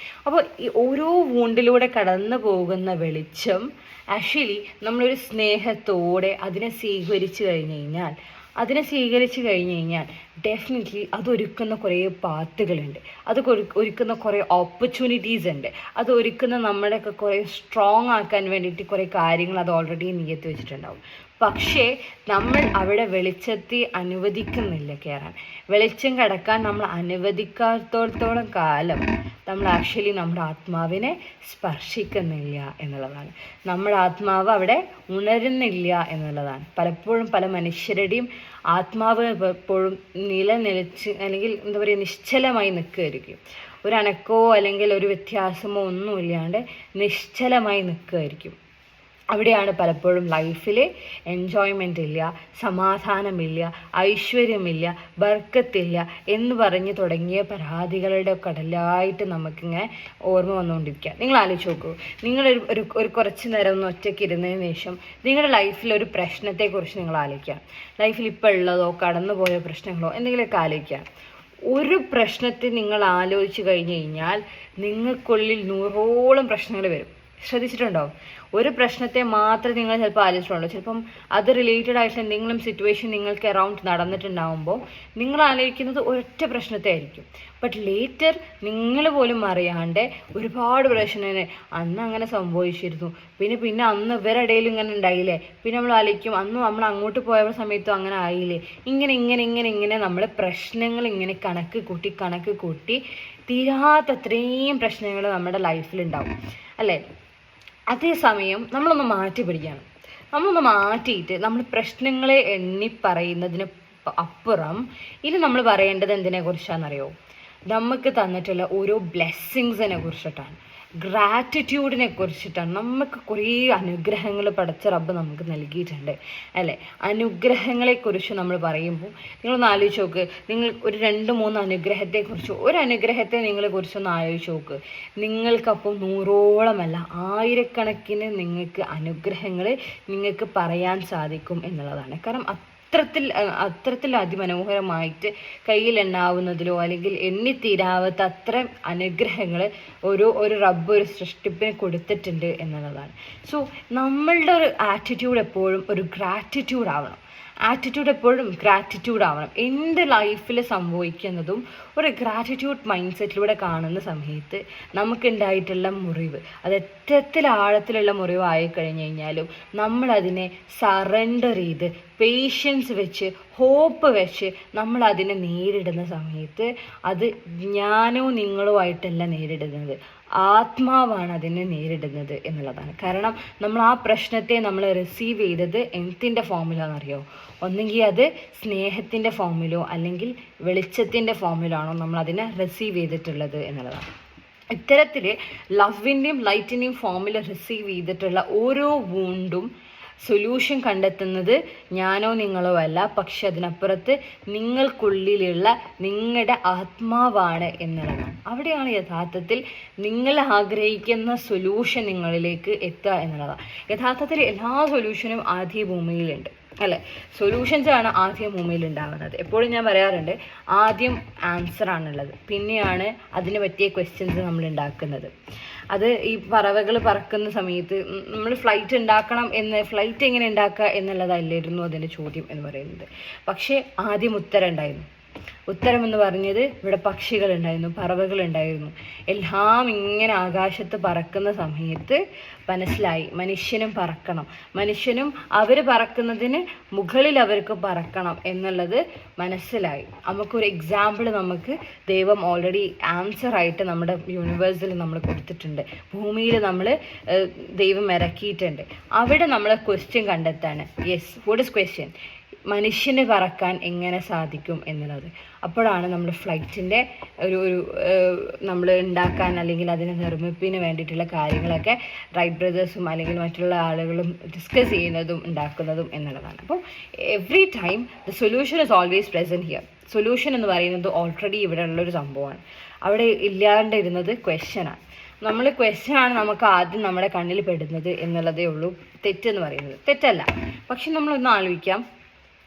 അപ്പോൾ ഈ ഓരോ വൂണ്ടിലൂടെ കടന്നു പോകുന്ന വെളിച്ചം ആക്ച്വലി നമ്മളൊരു സ്നേഹത്തോടെ അതിനെ സ്വീകരിച്ചു കഴിഞ്ഞാൽ ഡെഫിനറ്റ്ലി അതൊരുക്കുന്ന കുറേ പാത്തുകളുണ്ട്, അത് ഒരുക്കുന്ന കുറേ ഓപ്പർച്യൂണിറ്റീസ് ഉണ്ട്, അത് ഒരുക്കുന്ന നമ്മുടെയൊക്കെ കുറേ സ്ട്രോങ് ആക്കാൻ വേണ്ടിയിട്ട് കുറേ കാര്യങ്ങൾ അത് ഓൾറെഡി നിയത്ത് വെച്ചിട്ടുണ്ടാവും. പക്ഷേ നമ്മൾ അവിടെ വെളിച്ചത്തെ അനുവദിക്കുന്നില്ല കയറാൻ. വെളിച്ചം കടക്കാൻ നമ്മൾ അനുവദിക്കാത്തോളം കാലം നമ്മൾ ആക്ച്വലി നമ്മുടെ ആത്മാവിനെ സ്പർശിക്കുന്നില്ല എന്നുള്ളതാണ്. നമ്മുടെ ആത്മാവ് അവിടെ ഉണരുന്നില്ല എന്നുള്ളതാണ്. പലപ്പോഴും പല മനുഷ്യരുടെയും ആത്മാവ് എപ്പോഴും നിലനിലച്ച് അല്ലെങ്കിൽ എന്താ പറയുക, നിശ്ചലമായി നിൽക്കുകയായിരിക്കും. ഒരു അനക്കോ അല്ലെങ്കിൽ ഒരു വ്യത്യാസമോ ഒന്നുമില്ലാണ്ട് നിശ്ചലമായി നിൽക്കുകയായിരിക്കും. അവിടെയാണ് പലപ്പോഴും ലൈഫിൽ എൻജോയ്മെൻ്റ് ഇല്ല, സമാധാനമില്ല, ഐശ്വര്യമില്ല, ബർക്കത്തില്ല എന്ന് പറഞ്ഞ് തുടങ്ങിയ പരാതികളുടെ കടലായിട്ട് നമുക്കിങ്ങനെ ഓർമ്മ വന്നുകൊണ്ടിരിക്കുക. നിങ്ങൾ ആലോചിച്ച് നോക്കൂ, നിങ്ങളൊരു ഒരു കുറച്ച് നേരം ഒന്ന് ഒറ്റയ്ക്ക് ഇരുന്നതിന് ശേഷം നിങ്ങളുടെ ലൈഫിലൊരു പ്രശ്നത്തെക്കുറിച്ച് നിങ്ങൾ ആലോചിക്കുക. ലൈഫിൽ ഇപ്പോൾ ഉള്ളതോ കടന്നുപോയ പ്രശ്നങ്ങളോ എന്തെങ്കിലുമൊക്കെ ആലോചിക്കുക. ഒരു പ്രശ്നത്തെ നിങ്ങൾ ആലോചിച്ച് കഴിഞ്ഞ് കഴിഞ്ഞാൽ നിങ്ങൾക്കുള്ളിൽ 100ഓളം പ്രശ്നങ്ങൾ വരും. ശ്രദ്ധിച്ചിട്ടുണ്ടോ? ഒരു പ്രശ്നത്തെ മാത്രം നിങ്ങൾ ചിലപ്പോൾ ആലോചിച്ചിട്ടുണ്ടോ? ചിലപ്പം അത് റിലേറ്റഡ് ആയിട്ടുള്ള എന്തെങ്കിലും സിറ്റുവേഷൻ നിങ്ങൾക്ക് അറൗണ്ട് നടന്നിട്ടുണ്ടാകുമ്പോൾ നിങ്ങൾ ആലോചിക്കുന്നത് ഒരൊറ്റ പ്രശ്നത്തെ ആയിരിക്കും. ബട്ട് ലേറ്റർ നിങ്ങൾ പോലും അറിയാണ്ട് ഒരുപാട് പ്രശ്നങ്ങൾ അന്ന് അങ്ങനെ സംഭവിച്ചിരുന്നു, പിന്നെ അന്ന് ഇവരിടയിൽ ഇങ്ങനെ ഉണ്ടായില്ലേ, പിന്നെ നമ്മൾ ആലോചിക്കും അന്ന് നമ്മൾ അങ്ങോട്ട് പോയ സമയത്തും അങ്ങനെ ആയില്ലേ, ഇങ്ങനെ നമ്മൾ പ്രശ്നങ്ങൾ ഇങ്ങനെ കണക്ക് കൂട്ടി തീരാത്തത്രയും പ്രശ്നങ്ങൾ നമ്മുടെ ലൈഫിലുണ്ടാവും അല്ലേ? അതേസമയം നമ്മളൊന്ന് മാറ്റി പിടിക്കണം. നമ്മളൊന്ന് മാറ്റിയിട്ട് നമ്മൾ പ്രശ്നങ്ങളെ എണ്ണി പറയുന്നതിന് അപ്പുറം ഇനി നമ്മൾ പറയേണ്ടത് എന്തിനെ കുറിച്ചാണെന്നറിയോ? നമുക്ക് തന്നിട്ടുള്ള ഓരോ ബ്ലെസ്സിങ്സിനെ കുറിച്ചിട്ടാണ്, ഗ്രാറ്റിറ്റ്യൂഡിനെ കുറിച്ചിട്ടാണ്. നമുക്ക് കുറേ അനുഗ്രഹങ്ങൾ പടച്ച റബ്ബ് നമുക്ക് നൽകിയിട്ടുണ്ട് അല്ലേ? അനുഗ്രഹങ്ങളെക്കുറിച്ച് നമ്മൾ പറയുമ്പോൾ നിങ്ങളൊന്ന് ആലോചിച്ച് നോക്ക്. നിങ്ങൾ ഒരു 2-3 അനുഗ്രഹത്തെക്കുറിച്ച് ഒരു അനുഗ്രഹത്തെ നിങ്ങളെ കുറിച്ചൊന്ന് ആലോചിച്ച് നോക്ക്. നിങ്ങൾക്കപ്പോൾ 100ഓളമല്ല 1000കണക്കിന് നിങ്ങൾക്ക് അനുഗ്രഹങ്ങൾ നിങ്ങൾക്ക് പറയാൻ സാധിക്കും എന്നുള്ളതാണ്. കാരണം അത്തരത്തിൽ അതിമനോഹരമായിട്ട് കയ്യിലെണ്ണാവുന്നതിലോ അല്ലെങ്കിൽ എണ്ണിത്തീരാവാത്ത അത്രയും അനുഗ്രഹങ്ങൾ ഒരു റബ്ബ് ഒരു സൃഷ്ടിപ്പിന് കൊടുത്തിട്ടുണ്ട് എന്നുള്ളതാണ്. സോ നമ്മളുടെ ഒരു ആറ്റിറ്റ്യൂഡ് എപ്പോഴും ഒരു ഗ്രാറ്റിറ്റ്യൂഡ് ആവണം. എൻ്റെ ലൈഫിൽ സംഭവിക്കുന്നതും ഒരു ഗ്രാറ്റിറ്റ്യൂഡ് മൈൻഡ് സെറ്റിലൂടെ കാണുന്ന സമയത്ത് നമുക്കുണ്ടായിട്ടുള്ള മുറിവ് അത് എത്രത്തിൽ ആഴത്തിലുള്ള മുറിവായി കഴിഞ്ഞു കഴിഞ്ഞാലും നമ്മളതിനെ സറണ്ടർ ചെയ്ത് പേഷ്യൻസ് വെച്ച് ഹോപ്പ് വെച്ച് നമ്മളതിനെ നേരിടുന്ന സമയത്ത് അത് ഞാനോ നിങ്ങളോ ആയിട്ടല്ല നേരിടുന്നത്, ആത്മാവാണ് അതിനെ നേരിടുന്നത് എന്നുള്ളതാണ്. കാരണം നമ്മൾ ആ പ്രശ്നത്തെ നമ്മൾ റിസീവ് ചെയ്തത് എന്തിൻ്റെ ഫോമിലാണെന്നറിയോ? ഒന്നെങ്കിൽ അത് സ്നേഹത്തിൻ്റെ ഫോമിലോ അല്ലെങ്കിൽ വെളിച്ചത്തിൻ്റെ ഫോമിലാണോ നമ്മൾ അതിനെ റിസീവ് ചെയ്തിട്ടുള്ളത് എന്നുള്ളതാണ്. ഇത്തരത്തിൽ ലവിൻ്റെയും ലൈറ്റിൻ്റെയും ഫോമിൽ റിസീവ് ചെയ്തിട്ടുള്ള ഓരോ വൂണ്ടും സൊല്യൂഷൻ കണ്ടെത്തുന്നത് ഞാനോ നിങ്ങളോ അല്ല, പക്ഷെ അതിനപ്പുറത്ത് നിങ്ങൾക്കുള്ളിലുള്ള നിങ്ങളുടെ ആത്മാവാണ് എന്നുള്ളതാണ്. അവിടെയാണ് യഥാർത്ഥത്തിൽ നിങ്ങൾ ആഗ്രഹിക്കുന്ന സൊല്യൂഷൻ നിങ്ങളിലേക്ക് എത്തുക എന്നുള്ളതാണ്. യഥാർത്ഥത്തിൽ എല്ലാ സൊല്യൂഷനും ആദ്യ ഭൂമിയിലുണ്ട് അല്ലേ? സൊല്യൂഷൻസ് ആണ് ആദ്യം ഭൂമിയിൽ ഉണ്ടാകുന്നത്. എപ്പോഴും ഞാൻ പറയാറുണ്ട്, ആദ്യം ആൻസർ ആണുള്ളത്, പിന്നെയാണ് അതിന് പറ്റിയ ക്വസ്റ്റ്യൻസ് നമ്മൾ ഉണ്ടാക്കുന്നത്. അത് ഈ പറവകൾ പറക്കുന്ന സമയത്ത് നമ്മൾ ഫ്ലൈറ്റ് എങ്ങനെ ഉണ്ടാക്കുക എന്നുള്ളതല്ലായിരുന്നു അതിൻ്റെ ചോദ്യം എന്ന് പറയുന്നത്. പക്ഷേ ആദ്യം ഉത്തരം എന്ന് പറഞ്ഞത് ഇവിടെ പക്ഷികളുണ്ടായിരുന്നു, പറവകളുണ്ടായിരുന്നു. എല്ലാം ഇങ്ങനെ ആകാശത്ത് പറക്കുന്ന സമയത്ത് മനസ്സിലായി മനുഷ്യനും പറക്കണം, അവർ പറക്കുന്നതിന് മുകളിൽ അവർക്ക് പറക്കണം എന്നുള്ളത് മനസ്സിലായി. നമുക്കൊരു എക്സാമ്പിൾ നമുക്ക് ദൈവം ഓൾറെഡി ആൻസറായിട്ട് നമ്മുടെ യൂണിവേഴ്സിൽ നമ്മൾ കൊടുത്തിട്ടുണ്ട്, ഭൂമിയിൽ നമ്മൾ ദൈവം ഇറക്കിയിട്ടുണ്ട്. അവിടെ നമ്മൾ ക്വസ്റ്റ്യൻ കണ്ടെത്താണ്. Yes, what is question? മനുഷ്യന് പറക്കാൻ എങ്ങനെ സാധിക്കും എന്നുള്ളത്. അപ്പോഴാണ് നമ്മുടെ ഫ്ലൈറ്റിൻ്റെ ഒരു നമ്മൾ ഉണ്ടാക്കാൻ അല്ലെങ്കിൽ അതിനെ നിർമ്മിപ്പിന് വേണ്ടിയിട്ടുള്ള കാര്യങ്ങളൊക്കെ റൈറ്റ് ബ്രദേഴ്സും അല്ലെങ്കിൽ മറ്റുള്ള ആളുകളും ഡിസ്കസ് ചെയ്യുന്നതും ഉണ്ടാക്കുന്നതും എന്നുള്ളതാണ്. അപ്പോൾ every time the solution is always present here. Solution എന്ന് പറയുന്നത് ഓൾറെഡി ഇവിടെ ഉള്ളൊരു സംഭവമാണ്. അവിടെ ഇല്ലാണ്ടിരുന്നത് ക്വസ്റ്റ്യനാണ്. ക്വസ്റ്റ്യനാണ് നമുക്ക് ആദ്യം നമ്മുടെ കണ്ണിൽ പെടുന്നത് എന്നുള്ളതേ ഉള്ളൂ തെറ്റെന്ന് പറയുന്നത്. തെറ്റല്ല, പക്ഷെ നമ്മളൊന്ന് ആലോചിക്കാം,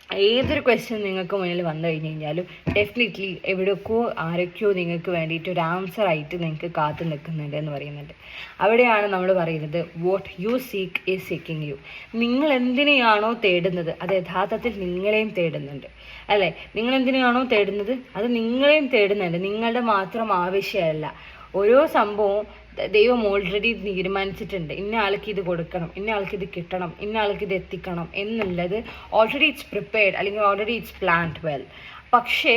ഏതൊരു ക്വസ്റ്റ്യൻ നിങ്ങൾക്ക് മുന്നിൽ വന്നു കഴിഞ്ഞ് കഴിഞ്ഞാലും ഡെഫിനറ്റ്ലി എവിടെയൊക്കെയോ ആരൊക്കെയോ നിങ്ങൾക്ക് വേണ്ടിയിട്ട് ഒരു ആൻസർ ആയിട്ട് നിങ്ങൾക്ക് കാത്തു നിൽക്കുന്നുണ്ട് എന്ന് പറയുന്നുണ്ട്. അവിടെയാണ് നമ്മൾ പറയുന്നത് what you seek is seeking you. നിങ്ങൾ എന്തിനെയാണോ തേടുന്നത് അത് യഥാർത്ഥത്തിൽ നിങ്ങളെയും തേടുന്നുണ്ട് അല്ലേ? നിങ്ങൾ എന്തിനാണോ തേടുന്നത് അത് നിങ്ങളെയും തേടുന്നുണ്ട്. നിങ്ങളുടെ മാത്രം ആവശ്യമല്ല, ഓരോ സംഭവവും ദൈവം ഓൾറെഡി തീരുമാനിച്ചിട്ടുണ്ട്. ഇന്ന ആൾക്ക് ഇത് കൊടുക്കണം, ഇന്ന ആൾക്ക് ഇത് കിട്ടണം, ഇന്ന ആൾക്ക് ഇത് എത്തിക്കണം എന്നുള്ളത് ഓൾറെഡി ഇറ്റ്സ് പ്രിപ്പയർഡ്, അല്ലെങ്കിൽ ഓൾറെഡി ഇറ്റ്സ് പ്ലാൻഡ് വെൽ. പക്ഷേ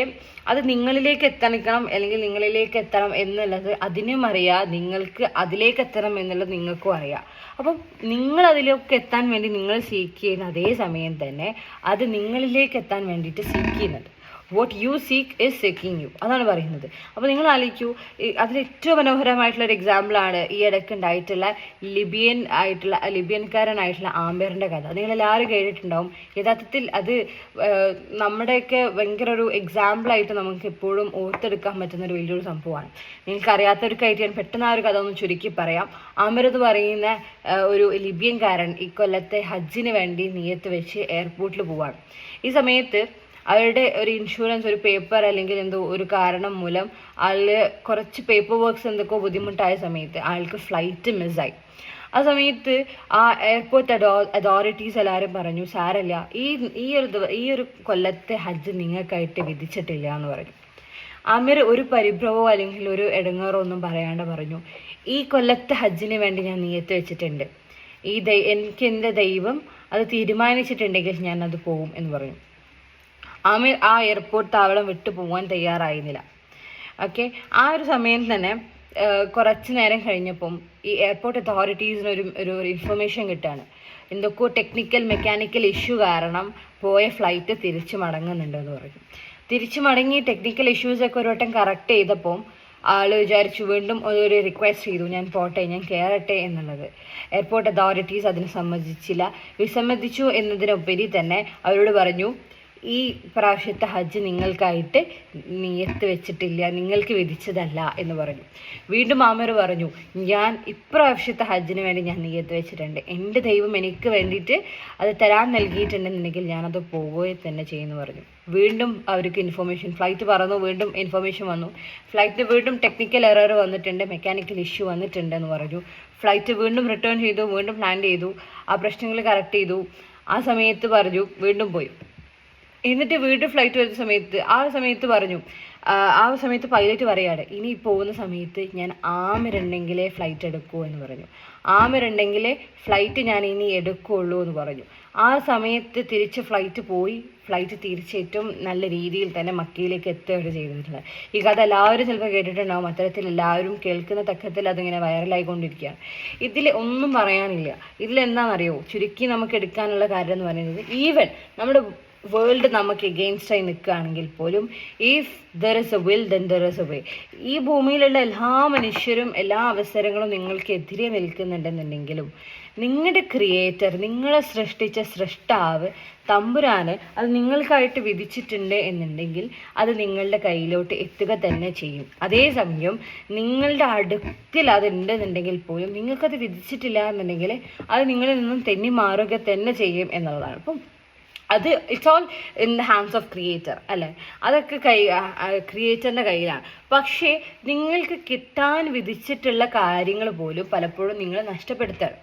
അത് നിങ്ങളിലേക്ക് എത്തണം, അല്ലെങ്കിൽ നിങ്ങളിലേക്ക് എത്തണം എന്നുള്ളത് അതിനും അറിയാം, നിങ്ങൾക്ക് അതിലേക്ക് എത്തണം എന്നുള്ളത് നിങ്ങൾക്കും അറിയാം. അപ്പം നിങ്ങൾ അതിലേക്ക് എത്താൻ വേണ്ടി നിങ്ങൾ സീക്ക് ചെയ്യുന്ന അതേ സമയം തന്നെ അത് നിങ്ങളിലേക്ക് എത്താൻ വേണ്ടിയിട്ട് സീക്ക് ചെയ്യുന്നുണ്ട്. What you seek is seeking you, അതാണ് പറയുന്നത്. അപ്പോൾ നിങ്ങൾ ആലോചിക്കൂ, അതിൽ ഏറ്റവും മനോഹരമായിട്ടുള്ളൊരു എക്സാമ്പിളാണ് ഈ ഇടയ്ക്ക് ഉണ്ടായിട്ടുള്ള ലിബിയൻകാരനായിട്ടുള്ള ആംബറിൻ്റെ കഥ. നിങ്ങളെല്ലാവരും കേട്ടിട്ടുണ്ടാവും. യഥാർത്ഥത്തിൽ അത് നമ്മുടെയൊക്കെ ഭയങ്കര ഒരു എക്സാമ്പിളായിട്ട് നമുക്ക് എപ്പോഴും ഓർത്തെടുക്കാൻ പറ്റുന്ന ഒരു വലിയൊരു സംഭവമാണ്. നിങ്ങൾക്കറിയാത്തവർക്കായിട്ട് ഞാൻ പെട്ടെന്ന് ആ ഒരു കഥ ഒന്ന് ചുരുക്കി പറയാം. ആംബർ എന്ന് പറയുന്ന ഒരു ലിബിയൻകാരൻ ഈ കൊല്ലത്തെ ഹജ്ജിന് വേണ്ടി നിയത്ത് വെച്ച് എയർപോർട്ടിൽ പോവാണ്. ഈ സമയത്ത് അവരുടെ ഒരു ഇൻഷുറൻസ്, ഒരു പേപ്പർ അല്ലെങ്കിൽ എന്തോ ഒരു കാരണം മൂലം ആള് കുറച്ച് പേപ്പർ വർക്ക്സ് എന്തൊക്കെയോ ബുദ്ധിമുട്ടായ സമയത്ത് ആൾക്ക് ഫ്ലൈറ്റ് മിസ്സായി. ആ സമയത്ത് ആ എയർപോർട്ട് അതോറിറ്റീസ് എല്ലാവരും പറഞ്ഞു, സാരല്ല, ഈ ഒരു കൊല്ലത്തെ ഹജ്ജ് നിങ്ങൾക്കായിട്ട് വിധിച്ചിട്ടില്ല എന്ന് പറഞ്ഞു. ആമിർ ഒരു പരിഭ്രമോ അല്ലെങ്കിൽ ഒരു ഇടങ്ങേറോ ഒന്നും പറയാണ്ട് പറഞ്ഞു, ഈ കൊല്ലത്തെ ഹജ്ജിന് വേണ്ടി ഞാൻ നിയത്ത് വെച്ചിട്ടുണ്ട്, എനിക്ക് എൻ്റെ ദൈവം അത് തീരുമാനിച്ചിട്ടുണ്ടെങ്കിൽ ഞാൻ അത് പോകും എന്ന് പറഞ്ഞു. ആമിർ ആ എയർപോർട്ട് താവളം വിട്ടു പോകാൻ തയ്യാറായിരുന്നില്ല. ഓക്കെ, ആ ഒരു സമയം തന്നെ കുറച്ച് നേരം കഴിഞ്ഞപ്പം ഈ എയർപോർട്ട് അതോറിറ്റീസിന് ഒരു ഇൻഫർമേഷൻ കിട്ടുകയാണ്. എന്തൊക്കെയോ മെക്കാനിക്കൽ ഇഷ്യൂ കാരണം പോയ ഫ്ലൈറ്റ് തിരിച്ചു മടങ്ങുന്നുണ്ടെന്ന് പറഞ്ഞു. തിരിച്ചു മടങ്ങി ടെക്നിക്കൽ ഇഷ്യൂസൊക്കെ ഒരു വട്ടം കറക്റ്റ് ചെയ്തപ്പോൾ ആൾ വിചാരിച്ചു, വീണ്ടും ഒരു റിക്വസ്റ്റ് ചെയ്തു, ഞാൻ പോട്ടെ, ഞാൻ കയറട്ടെ എന്നുള്ളത്. എയർപോർട്ട് അതോറിറ്റീസ് അതിന് വിസമ്മതിച്ചു എന്നതിനുപരി തന്നെ അവരോട് പറഞ്ഞു, ഈ പ്രാവശ്യത്തെ ഹജ്ജ് നിങ്ങൾക്കായിട്ട് നിയത്ത് വെച്ചിട്ടില്ല, നിങ്ങൾക്ക് വിധിച്ചതല്ല എന്ന് പറഞ്ഞു. വീണ്ടും ആമിർ പറഞ്ഞു, ഞാൻ ഇപ്രാവശ്യത്തെ ഹജ്ജിന് വേണ്ടി ഞാൻ നിയത്ത് വെച്ചിട്ടുണ്ട്, എൻ്റെ ദൈവം എനിക്ക് വേണ്ടിയിട്ട് അത് തരാൻ നൽകിയിട്ടുണ്ടെന്നുണ്ടെങ്കിൽ ഞാനത് പോവുകയെ തന്നെ ചെയ്യുമെന്ന് പറഞ്ഞു. വീണ്ടും അവർക്ക് ഫ്ലൈറ്റ് പറന്നു, വീണ്ടും ഇൻഫർമേഷൻ വന്നു, ഫ്ലൈറ്റ് വീണ്ടും ടെക്നിക്കൽ എറർ വന്നിട്ടുണ്ട്, മെക്കാനിക്കൽ ഇഷ്യൂ വന്നിട്ടുണ്ടെന്ന് പറഞ്ഞു. ഫ്ലൈറ്റ് വീണ്ടും റിട്ടേൺ ചെയ്തു, വീണ്ടും ലാൻഡ് ചെയ്തു, ആ പ്രശ്നങ്ങൾ കറക്റ്റ് ചെയ്തു. ആ സമയത്ത് പറഞ്ഞു വീണ്ടും പോയി. എന്നിട്ട് വീണ്ടും ഫ്ലൈറ്റ് വരുന്ന സമയത്ത് ആ സമയത്ത് പൈലറ്റ് പറയാണ്, ഇനി പോകുന്ന സമയത്ത് ഞാൻ ആമിരുണ്ടെങ്കിലേ ഫ്ലൈറ്റ് എടുക്കൂ എന്ന് പറഞ്ഞു. ആമിരുണ്ടെങ്കിലേ ഫ്ലൈറ്റ് ഞാൻ ഇനി എടുക്കുകയുള്ളൂ എന്ന് പറഞ്ഞു. ആ സമയത്ത് തിരിച്ച് ഫ്ലൈറ്റ് തിരിച്ച് ഏറ്റവും നല്ല രീതിയിൽ തന്നെ മക്കയിലേക്ക് എത്തുകയാണ് ചെയ്തിട്ടുള്ളത്. ഈ കഥ എല്ലാവരും ചിലപ്പോൾ കേട്ടിട്ടുണ്ടാവും. അത്തരത്തിൽ എല്ലാവരും കേൾക്കുന്ന തക്കത്തിൽ അതിങ്ങനെ വൈറലായിക്കൊണ്ടിരിക്കുകയാണ്. ഇതിൽ ഒന്നും പറയാനില്ല. ഇതിലെന്താണെന്നറിയോ, ചുരുക്കി നമുക്ക് എടുക്കാനുള്ള കാര്യം എന്ന് പറയുന്നത്, ഈവൻ നമ്മുടെ വേൾഡ് നമുക്ക് എഗെയിൻസ്റ്റായി നിൽക്കുകയാണെങ്കിൽ പോലും, if there is A will then there is a way. ഈ ഭൂമിയിലുള്ള എല്ലാ മനുഷ്യരും എല്ലാ അവസരങ്ങളും നിങ്ങൾക്കെതിരെ നിൽക്കുന്നുണ്ടെന്നുണ്ടെങ്കിലും നിങ്ങളുടെ ക്രിയേറ്റർ, നിങ്ങളെ സൃഷ്ടിച്ച സൃഷ്ടാവ് തമ്പുരാന് അത് നിങ്ങൾക്കായിട്ട് വിധിച്ചിട്ടുണ്ട് എന്നുണ്ടെങ്കിൽ അത് നിങ്ങളുടെ കയ്യിലോട്ട് എത്തുക തന്നെ ചെയ്യും. അതേസമയം നിങ്ങളുടെ അടുത്തിൽ അതുണ്ടെന്നുണ്ടെങ്കിൽ പോലും നിങ്ങൾക്കത് വിധിച്ചിട്ടില്ല എന്നുണ്ടെങ്കിൽ അത് നിങ്ങളിൽ നിന്നും തെന്നി മാറുക തന്നെ ചെയ്യും എന്നുള്ളതാണ്. അപ്പം അത് it's all in the hands of creator അല്ലേ, അതൊക്കെ ക്രിയേറ്ററിൻ്റെ കയ്യിലാണ്. പക്ഷേ നിങ്ങൾക്ക് കിട്ടാൻ വിധിച്ചിട്ടുള്ള കാര്യങ്ങൾ പോലും പലപ്പോഴും നിങ്ങൾ നഷ്ടപ്പെടുത്തണം.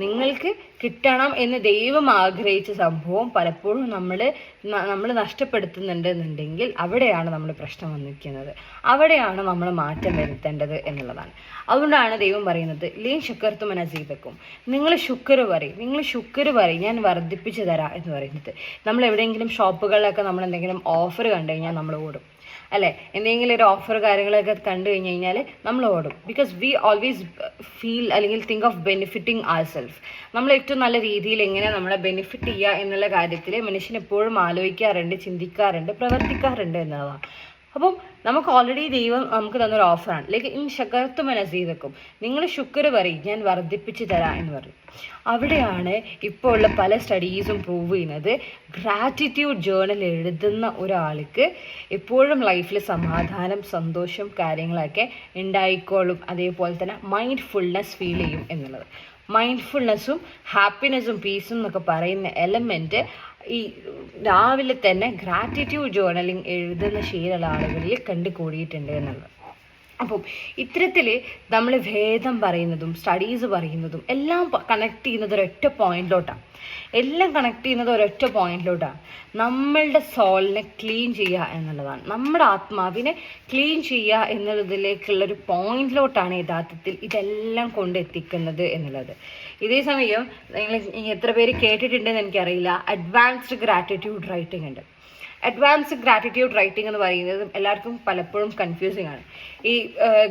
നിങ്ങൾക്ക് കിട്ടണം എന്ന് ദൈവം ആഗ്രഹിച്ച സംഭവം പലപ്പോഴും നമ്മൾ നഷ്ടപ്പെടുത്തുന്നുണ്ടെന്നുണ്ടെങ്കിൽ അവിടെയാണ് നമ്മൾ പ്രശ്നം വന്നിരിക്കുന്നത്, അവിടെയാണ് നമ്മൾ മാറ്റം വരുത്തേണ്ടത് എന്നുള്ളതാണ്. അതുകൊണ്ടാണ് ദൈവം പറയുന്നത്, ലീൻ ശുക്കർത്തും അനസീതക്കും, നിങ്ങൾ ശുക്ർ പറയും, ഞാൻ വർദ്ധിപ്പിച്ച് തരാം എന്ന് പറയുന്നത്. നമ്മൾ എവിടെയെങ്കിലും ഷോപ്പുകളിലൊക്കെ നമ്മൾ എന്തെങ്കിലും ഓഫർ കണ്ടു കഴിഞ്ഞാൽ നമ്മൾ ഓടും അല്ലേ, എന്തെങ്കിലും ഒരു ഓഫർ കാര്യങ്ങളൊക്കെ കണ്ടു കഴിഞ്ഞ് കഴിഞ്ഞാൽ നമ്മൾ ഓടും. ബിക്കോസ് വി ഓൾവേസ് ഫീൽ അല്ലെങ്കിൽ think of benefiting our self. നമ്മൾ ഏറ്റവും നല്ല രീതിയിൽ എങ്ങനെ നമ്മളെ ബെനിഫിറ്റ് ചെയ്യുക എന്നുള്ള കാര്യത്തിൽ മനുഷ്യൻ എപ്പോഴും ആലോചിക്കാറുണ്ട്, ചിന്തിക്കാറുണ്ട്, പ്രവർത്തിക്കാറുണ്ട് എന്നതാണ്. അപ്പം നമുക്ക് ഓൾറെഡി ദൈവം നമുക്ക് തന്നൊരു ഓഫറാണ്. ലൈക്ക് ഇൻ ശകർത്തും മനസീതക്കും, നിങ്ങൾ ശുക്ർ പറയും, ഞാൻ വർദ്ധിപ്പിച്ച് തരാം എന്ന് പറയും. അവിടെയാണ് ഇപ്പോൾ ഉള്ള പല സ്റ്റഡീസും പ്രൂവ് ചെയ്യുന്നത്, ഗ്രാറ്റിറ്റ്യൂഡ് ജേർണൽ എഴുതുന്ന ഒരാൾക്ക് എപ്പോഴും ലൈഫിൽ സമാധാനം, സന്തോഷം കാര്യങ്ങളൊക്കെ ഉണ്ടായിക്കോളും. അതേപോലെ തന്നെ മൈൻഡ്ഫുൾനെസ് ഫീൽ ചെയ്യും എന്നുള്ളത്. മൈൻഡ്ഫുൾനെസ്സും ഹാപ്പിനെസ്സും പീസും എന്നൊക്കെ പറയുന്ന എലമെൻറ്റ് ഈ രാവിലെ തന്നെ ഗ്രാറ്റിറ്റ്യൂഡ് ജേർണലിംഗ് എഴുതുന്ന ശീലമുള്ള ആളുകളിൽ കണ്ടുകൂടിയിട്ടുണ്ട് എന്നുള്ളത്. അപ്പം ഇത്തരത്തിൽ നമ്മൾ വേദം പറയുന്നതും സ്റ്റഡീസ് പറയുന്നതും എല്ലാം കണക്ട് ചെയ്യുന്നത് ഒരൊറ്റ പോയിന്റിലോട്ടാണ്. എല്ലാം കണക്ട് ചെയ്യുന്നത് ഒരൊറ്റ പോയിന്റിലോട്ടാണ്. നമ്മളുടെ സോളിനെ ക്ലീൻ ചെയ്യുക എന്നുള്ളതാണ്, നമ്മുടെ ആത്മാവിനെ ക്ലീൻ ചെയ്യുക എന്നുള്ളതിലേക്കുള്ളൊരു പോയിന്റിലോട്ടാണ് യഥാർത്ഥത്തിൽ ഇതെല്ലാം കൊണ്ടെത്തിക്കുന്നത് എന്നുള്ളത്. ഇതേ സമയം നിങ്ങൾ എത്ര പേര് കേട്ടിട്ടുണ്ടെന്ന് എനിക്കറിയില്ല, അഡ്വാൻസ്ഡ് ഗ്രാറ്റിറ്റ്യൂഡ് റൈറ്റിംഗ് ഉണ്ട്. അഡ്വാൻസ്ഡ് ഗ്രാറ്റിറ്റ്യൂഡ് റൈറ്റിംഗ് എന്ന് പറയുന്നത് എല്ലാവർക്കും പലപ്പോഴും കൺഫ്യൂസിങ് ആണ്. ഈ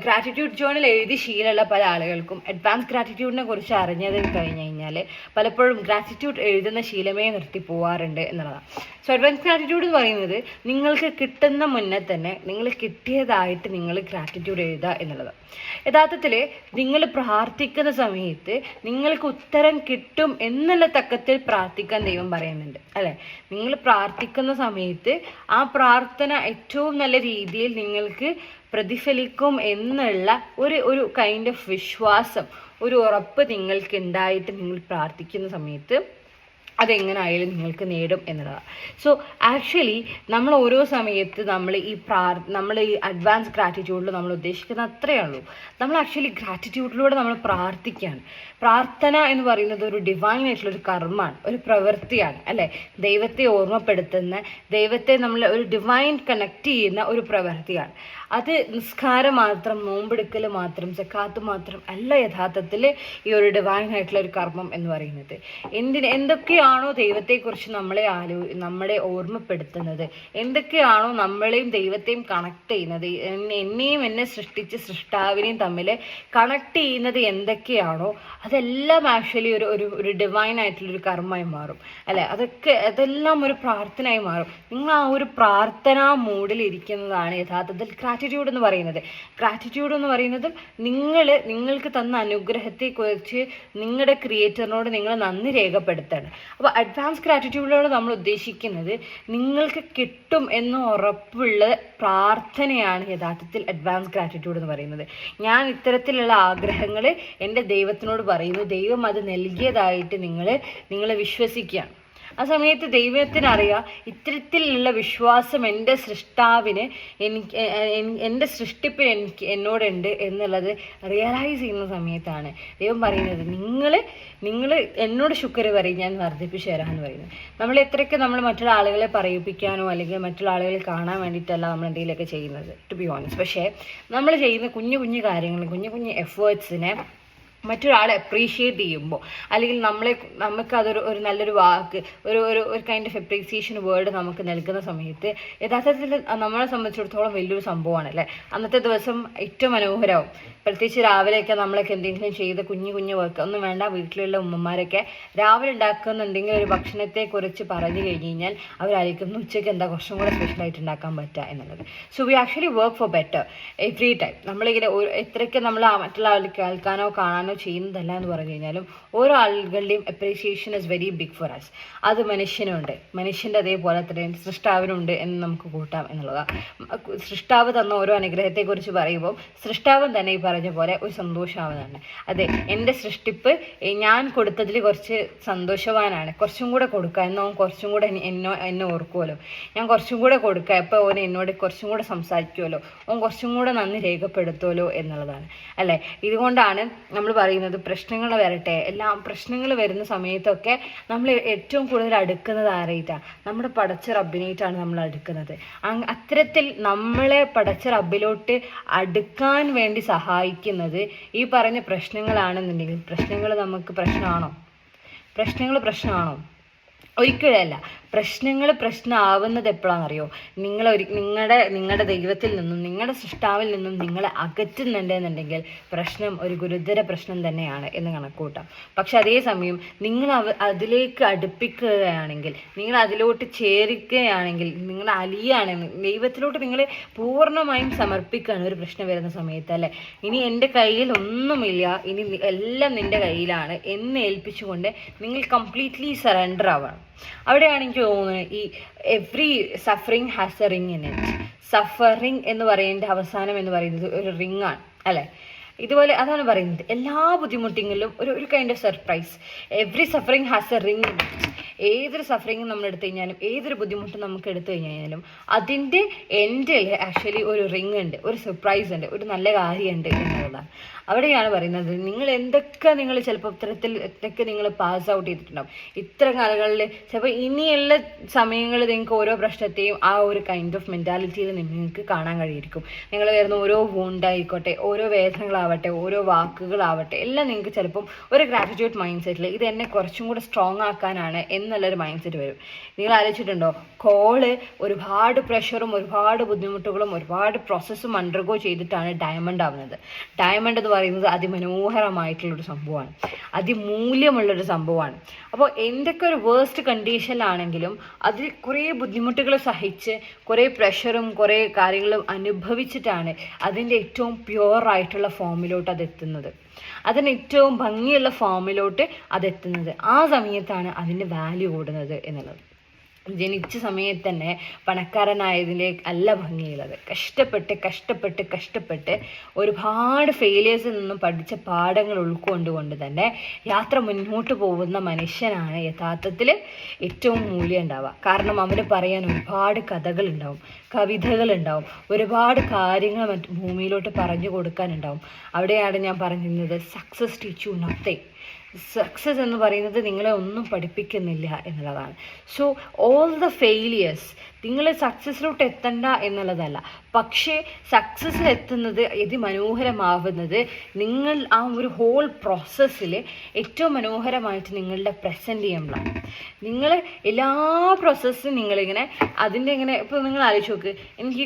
ഗ്രാറ്റിറ്റ്യൂഡ് ജേർണൽ എഴുതി ശീലമുള്ള പല ആളുകൾക്കും അഡ്വാൻസ് ഗ്രാറ്റിറ്റ്യൂഡിനെ കുറിച്ച് അറിഞ്ഞത് കഴിഞ്ഞ് കഴിഞ്ഞാൽ പലപ്പോഴും ഗ്രാറ്റിറ്റ്യൂഡ് എഴുതുന്ന ശീലമേ നിർത്തി പോവാറുണ്ട് എന്നുള്ളതാണ്. സോ അഡ്വാൻസ് ഗ്രാറ്റിറ്റ്യൂഡ് എന്ന് പറയുന്നത് നിങ്ങൾക്ക് കിട്ടുന്ന മുന്നേ തന്നെ നിങ്ങൾ കിട്ടിയതായിട്ട് നിങ്ങൾ ഗ്രാറ്റിറ്റ്യൂഡ് എഴുതുക എന്നുള്ളത്. യഥാർത്ഥത്തിൽ നിങ്ങൾ പ്രാർത്ഥിക്കുന്ന സമയത്ത് നിങ്ങൾക്ക് ഉത്തരം കിട്ടും എന്നുള്ള തക്കത്തിൽ പ്രാർത്ഥിക്കാൻ ദൈവം പറയുന്നുണ്ട്, അല്ലേ? നിങ്ങൾ പ്രാർത്ഥിക്കുന്ന സമയത്ത് ആ പ്രാർത്ഥന ഏറ്റവും നല്ല രീതിയിൽ നിങ്ങൾക്ക് പ്രതിഫലിക്കും എന്നുള്ള ഒരു കൈൻഡ് ഓഫ് വിശ്വാസം, ഒരു ഉറപ്പ് നിങ്ങൾക്ക് ഉണ്ടായിട്ട് നിങ്ങൾ പ്രാർത്ഥിക്കുന്ന സമയത്ത് അതെങ്ങനെ ആയാലും നിങ്ങൾക്ക് നേടും എന്നതാണ്. സോ ആക്ച്വലി നമ്മൾ ഓരോ സമയത്ത് നമ്മൾ ഈ അഡ്വാൻസ് ഗ്രാറ്റിറ്റ്യൂഡിൽ നമ്മൾ ഉദ്ദേശിക്കുന്ന അത്രയേ ഉള്ളൂ. നമ്മൾ ആക്ച്വലി ഗ്രാറ്റിറ്റ്യൂഡിലൂടെ നമ്മൾ പ്രാർത്ഥിക്കുകയാണ്. പ്രാർത്ഥന എന്ന് പറയുന്നത് ഒരു ഡിവൈൻ ആയിട്ടുള്ളൊരു കർമ്മമാണ്, ഒരു പ്രവൃത്തിയാണ്, അല്ലേ? ദൈവത്തെ ഓർമ്മപ്പെടുത്തുന്ന, ദൈവത്തെ നമ്മൾ ഒരു ഡിവൈൻ കണക്ട് ചെയ്യുന്ന ഒരു പ്രവൃത്തിയാണ്. അത് നിസ്കാരം മാത്രം, നോമ്പെടുക്കൽ മാത്രം, സക്കാത്ത് മാത്രം അല്ല യഥാർത്ഥത്തിൽ ഈ ഒരു ഡിവൈൻ ആയിട്ടുള്ള ഒരു കർമ്മം എന്ന് പറയുന്നത്. എന്തൊക്കെയാണോ ദൈവത്തെക്കുറിച്ച് നമ്മളെ ഓർമ്മപ്പെടുത്തുന്നത്, എന്തൊക്കെയാണോ നമ്മളെയും ദൈവത്തെയും കണക്ട് ചെയ്യുന്നത്, എന്നെയും എന്നെ സൃഷ്ടിച്ച സൃഷ്ടാവിനെയും തമ്മിൽ കണക്ട് ചെയ്യുന്നത് എന്തൊക്കെയാണോ അതെല്ലാം ആക്ച്വലി ഒരു ഡിവൈൻ ആയിട്ടുള്ളൊരു കർമ്മമായി മാറും, അല്ലെ? അതെല്ലാം ഒരു പ്രാർത്ഥനയായി മാറും. നിങ്ങൾ ആ ഒരു പ്രാർത്ഥനാ മൂഡിൽ ഇരിക്കുന്നതാണ് യഥാർത്ഥത്തിൽ ഗ്രാറ്റിറ്റ്യൂഡ് എന്ന് പറയുന്നത്. ഗ്രാറ്റിറ്റ്യൂഡ് എന്ന് പറയുന്നത് നിങ്ങൾക്ക് തന്ന അനുഗ്രഹത്തെക്കുറിച്ച് നിങ്ങളുടെ ക്രിയേറ്ററിനോട് നിങ്ങൾ നന്ദി രേഖപ്പെടുത്താണ്. അപ്പോൾ അഡ്വാൻസ് ഗ്രാറ്റിറ്റ്യൂഡിനോട് നമ്മൾ ഉദ്ദേശിക്കുന്നത് നിങ്ങൾക്ക് കിട്ടും എന്ന് ഉറപ്പുള്ള പ്രാർത്ഥനയാണ് യഥാർത്ഥത്തിൽ അഡ്വാൻസ് ഗ്രാറ്റിറ്റ്യൂഡ് എന്ന് പറയുന്നത്. ഞാൻ ഇത്തരത്തിലുള്ള ആഗ്രഹങ്ങൾ എൻ്റെ ദൈവത്തിനോട് പറയുന്നു, ദൈവം അത് നൽകിയതായിട്ട് നിങ്ങൾ വിശ്വസിക്കുകയാണ്. ആ സമയത്ത് ദൈവത്തിനറിയാം ഇത്തരത്തിലുള്ള വിശ്വാസം എൻ്റെ സൃഷ്ടാവിന് എൻ്റെ സൃഷ്ടിപ്പിന് എന്നോടുണ്ട് എന്നുള്ളത് റിയലൈസ് ചെയ്യുന്ന സമയത്താണ് ദൈവം പറയുന്നത് നിങ്ങൾ എന്നോട് ശുക്ർ പറയും, ഞാൻ വർദ്ധിപ്പിച്ചു തരാമെന്ന് പറയുന്നത്. നമ്മൾ എത്രയൊക്കെ നമ്മൾ മറ്റുള്ള ആളുകളെ പറയിപ്പിക്കാനോ അല്ലെങ്കിൽ മറ്റുള്ള ആളുകളെ കാണാൻ വേണ്ടിയിട്ടല്ല നമ്മൾ എന്തെങ്കിലുമൊക്കെ ചെയ്യുന്നത്, ടു ബി ഓണസ്റ്റ്. പക്ഷേ നമ്മൾ ചെയ്യുന്ന കുഞ്ഞു കുഞ്ഞു കാര്യങ്ങൾ, കുഞ്ഞു കുഞ്ഞു എഫേർട്സിനെ മറ്റൊരാളെ അപ്രീഷിയേറ്റ് ചെയ്യുമ്പോൾ, അല്ലെങ്കിൽ നമുക്കതൊരു നല്ലൊരു വാക്ക്, ഒരു കൈൻഡ് ഓഫ് അപ്രീസിയേഷൻ വേർഡ് നമുക്ക് നൽകുന്ന സമയത്ത് യഥാർത്ഥത്തിൽ നമ്മളെ സംബന്ധിച്ചിടത്തോളം വലിയൊരു സംഭവമാണ്, അല്ലേ? അന്നത്തെ ദിവസം ഏറ്റവും മനോഹരമാവും. പ്രത്യേകിച്ച് രാവിലെയൊക്കെ നമ്മളൊക്കെ എന്തെങ്കിലും ചെയ്ത് കുഞ്ഞു കുഞ്ഞു വർക്ക് ഒന്നും വേണ്ട, വീട്ടിലുള്ള ഉമ്മമാരൊക്കെ രാവിലെ ഉണ്ടാക്കുന്ന എന്തെങ്കിലും ഒരു ഭക്ഷണത്തെക്കുറിച്ച് പറഞ്ഞു കഴിഞ്ഞ് കഴിഞ്ഞാൽ അവരായിരിക്കും ഉച്ചയ്ക്ക് എന്താ കുറച്ചും കൂടെ സ്പെഷ്യലായിട്ട് ഉണ്ടാക്കാൻ പറ്റുക എന്നുള്ളത്. So we actually work for better every time. നമ്മളിങ്ങനെ എത്രയൊക്കെ നമ്മൾ മറ്റുള്ള ആൾ കേൾക്കാനോ കാണാനോ ചെയ്യുന്നതല്ല എന്ന് പറഞ്ഞു കഴിഞ്ഞാലും ഓരോ ആളുകളുടെയും appreciation is very big for us. അത് മനുഷ്യനുണ്ട്, മനുഷ്യൻ്റെ അതേപോലെ തന്നെ സൃഷ്ടാവിനുണ്ട് എന്ന് നമുക്ക് കൂട്ടാം എന്നുള്ളതാണ്. സൃഷ്ടാവ് തന്ന ഓരോ അനുഗ്രഹത്തെക്കുറിച്ച് പറയുമ്പോൾ സൃഷ്ടാവൻ തന്നെ ഈ പറഞ്ഞ പോലെ ഒരു സന്തോഷമാവുന്നതാണ്. അതെ, എൻ്റെ സൃഷ്ടിപ്പ് ഞാൻ കൊടുത്തതിൽ കുറച്ച് സന്തോഷവാനാണ്, കുറച്ചും കൂടെ കൊടുക്കുക എന്നോ കുറച്ചും കൂടെ എന്നെ ഓർക്കുമല്ലോ, ഞാൻ കുറച്ചും കൂടെ കൊടുക്കുക, എപ്പോൾ ഓൻ എന്നോട് കുറച്ചും കൂടെ സംസാരിക്കുമല്ലോ, ഓൻ കുറച്ചും കൂടെ നന്ദി രേഖപ്പെടുത്തുമല്ലോ എന്നുള്ളതാണ്, അല്ലേ? ഇതുകൊണ്ടാണ് നമ്മൾ പറയുന്നത് പ്രശ്നങ്ങൾ വരട്ടെ, എല്ലാം പ്രശ്നങ്ങൾ വരുന്ന സമയത്തൊക്കെ നമ്മൾ ഏറ്റവും കൂടുതൽ അടുക്കുന്നത് ആരായിട്ടാണ്? നമ്മുടെ പടച്ച റബ്ബിനായിട്ടാണ് നമ്മൾ അടുക്കുന്നത്. അത്തരത്തിൽ നമ്മളെ പടച്ച റബ്ബിലോട്ട് അടുക്കാൻ വേണ്ടി സഹായിക്കുന്നത് ഈ പറഞ്ഞ പ്രശ്നങ്ങളാണെന്നുണ്ടെങ്കിൽ പ്രശ്നങ്ങൾ നമുക്ക് പ്രശ്നമാണോ? ഒരിക്കലല്ല. പ്രശ്നങ്ങൾ പ്രശ്നമാവുന്നത് എപ്പോഴാണെന്നറിയോ? നിങ്ങളുടെ ദൈവത്തിൽ നിന്നും നിങ്ങളുടെ സൃഷ്ടാവിൽ നിന്നും നിങ്ങളെ അകറ്റുന്നുണ്ടെന്നുണ്ടെങ്കിൽ പ്രശ്നം ഒരു ഗുരുതര പ്രശ്നം തന്നെയാണ് എന്ന് കണക്കൂട്ടാം. പക്ഷെ അതേസമയം നിങ്ങൾ അതിലേക്ക് അടുപ്പിക്കുകയാണെങ്കിൽ, നിങ്ങൾ അതിലോട്ട് ചേരുകയാണെങ്കിൽ, നിങ്ങൾ അലിയാണെങ്കിൽ, ദൈവത്തിലോട്ട് നിങ്ങൾ പൂർണ്ണമായും സമർപ്പിക്കുകയാണ് ഒരു പ്രശ്നം വരുന്ന സമയത്ത്, അല്ലേ? ഇനി എൻ്റെ കയ്യിൽ ഒന്നുമില്ല, ഇനി എല്ലാം നിൻ്റെ കയ്യിലാണ് എന്ന് ഏൽപ്പിച്ചുകൊണ്ട് നിങ്ങൾ കംപ്ലീറ്റ്ലി സറണ്ടർ ആവണം. അവിടെയാണ് എനിക്ക് തോന്നുന്നത് ഈ every suffering has A ring in it. Suffering എന്ന് പറയുന്നത് അവസാനം എന്ന് പറയുന്നത് ഒരു റിങ് ആണ്, അല്ലേ? ഇതുപോലെ അതാണ് പറയുന്നത്, എല്ലാ ബുദ്ധിമുട്ടിങ്ങളിലും ഒരു kind of surprise. Every suffering has A ring in it. ഏതൊരു സഫറിങ്ങും നമ്മൾ എടുത്തു കഴിഞ്ഞാലും ഏതൊരു ബുദ്ധിമുട്ടും നമുക്ക് എടുത്തു കഴിഞ്ഞാലും അതിൻ്റെ എൻഡിൽ ആക്ച്വലി ഒരു റിങ് ഉണ്ട്, ഒരു സർപ്രൈസ് ഉണ്ട്, ഒരു നല്ല കാര്യമുണ്ട് എന്നുള്ളതാണ്. അവിടെയാണ് പറയുന്നത് നിങ്ങൾ എന്തൊക്കെ നിങ്ങൾ ചിലപ്പോൾ ഇത്തരത്തിലൊക്കെ നിങ്ങൾ പാസ് ഔട്ട് ചെയ്തിട്ടുണ്ടാവും. ഇത്ര കാലങ്ങളിൽ ചിലപ്പോൾ ഇനിയുള്ള സമയങ്ങളിൽ നിങ്ങൾക്ക് ഓരോ പ്രശ്നത്തെയും ആ ഒരു കൈൻഡ് ഓഫ് മെൻറ്റാലിറ്റിയിൽ നിങ്ങൾക്ക് കാണാൻ കഴിയിരിക്കും. നിങ്ങൾ വരുന്ന ഓരോ വൂണ്ടായിക്കോട്ടെ, ഓരോ വേദനകളാവട്ടെ, ഓരോ വാക്കുകളാവട്ടെ, എല്ലാം നിങ്ങൾക്ക് ചിലപ്പം ഒരു ഗ്രാറ്റിറ്റ്യൂഡ് മൈൻഡ് സെറ്റിൽ ഇത് എന്നെ കുറച്ചും കൂടെ സ്ട്രോങ് ആക്കാനാണ് എന്നുള്ളൊരു മൈൻഡ് സെറ്റ് വരും. നിങ്ങൾ ആലോചിച്ചിട്ടുണ്ടോ, കോള് ഒരുപാട് പ്രഷറും ഒരുപാട് ബുദ്ധിമുട്ടുകളും ഒരുപാട് പ്രോസസ്സും അണ്ടർഗോ ചെയ്തിട്ടാണ് ഡയമണ്ട് ആവുന്നത്. ഡയമണ്ട് എന്ന് പറയുന്നത് അതിമനോഹരമായിട്ടുള്ളൊരു സംഭവമാണ്, അതിമൂല്യമുള്ളൊരു സംഭവമാണ്. അപ്പോൾ എന്തൊക്കെ ഒരു വേഴ്സ്റ്റ് കണ്ടീഷനിലാണെങ്കിലും അതിൽ കുറേ ബുദ്ധിമുട്ടുകൾ സഹിച്ച് കുറേ പ്രഷറും കുറേ കാര്യങ്ങളും അനുഭവിച്ചിട്ടാണ് അതിൻ്റെ ഏറ്റവും പ്യുവറായിട്ടുള്ള ഫോമിലോട്ട് അതെത്തുന്നത്, അതിന് ഏറ്റവും ഭംഗിയുള്ള ഫോമിലോട്ട് അതെത്തുന്നത്. ആ സമയത്താണ് അതിൻ്റെ വാല്യൂ കൂടുന്നത് എന്നുള്ളത്. ജനിച്ച സമയത്ത് തന്നെ പണക്കാരനായതിൻ്റെ അല്ല ഭംഗിയുള്ളത്. കഷ്ടപ്പെട്ട് ഒരുപാട് ഫെയിലിയേഴ്സിൽ നിന്നും പഠിച്ച പാഠങ്ങൾ ഉൾക്കൊണ്ടുകൊണ്ട് തന്നെ യാത്ര മുന്നോട്ട് പോകുന്ന മനുഷ്യനാണ് യഥാർത്ഥത്തിൽ ഏറ്റവും മൂല്യം ഉണ്ടാവുക. കാരണം അവന് പറയാൻ ഒരുപാട് കഥകളുണ്ടാവും, കവിതകളുണ്ടാവും, ഒരുപാട് കാര്യങ്ങൾ മറ്റ് ഭൂമിയിലോട്ട് പറഞ്ഞു കൊടുക്കാനുണ്ടാവും. അവിടെയാണ് ഞാൻ പറഞ്ഞിരുന്നത് success teach you nothing. Success എന്ന് പറയുന്നത് നിങ്ങളെ ഒന്നും പഠിപ്പിക്കുന്നില്ല എന്നുള്ളതാണ്. സോ ഓൾ ദ ഫെയിലിയേഴ്സ് നിങ്ങൾ സക്സസ്സിലോട്ട് എത്തണ്ട എന്നുള്ളതല്ല, പക്ഷേ സക്സസ്സിൽ എത്തുന്നത് മനോഹരമാവുന്നത് നിങ്ങൾ ആ ഒരു ഹോൾ പ്രോസസ്സിൽ ഏറ്റവും മനോഹരമായിട്ട് നിങ്ങളുടെ പ്രസൻറ്റ് ചെയ്യുമ്പോഴാണ്. നിങ്ങൾ എല്ലാ പ്രോസസ്സും നിങ്ങളിങ്ങനെ അതിൻ്റെ ഇങ്ങനെ ഇപ്പോൾ നിങ്ങൾ ആലോചിച്ച് നോക്ക്, എനിക്ക്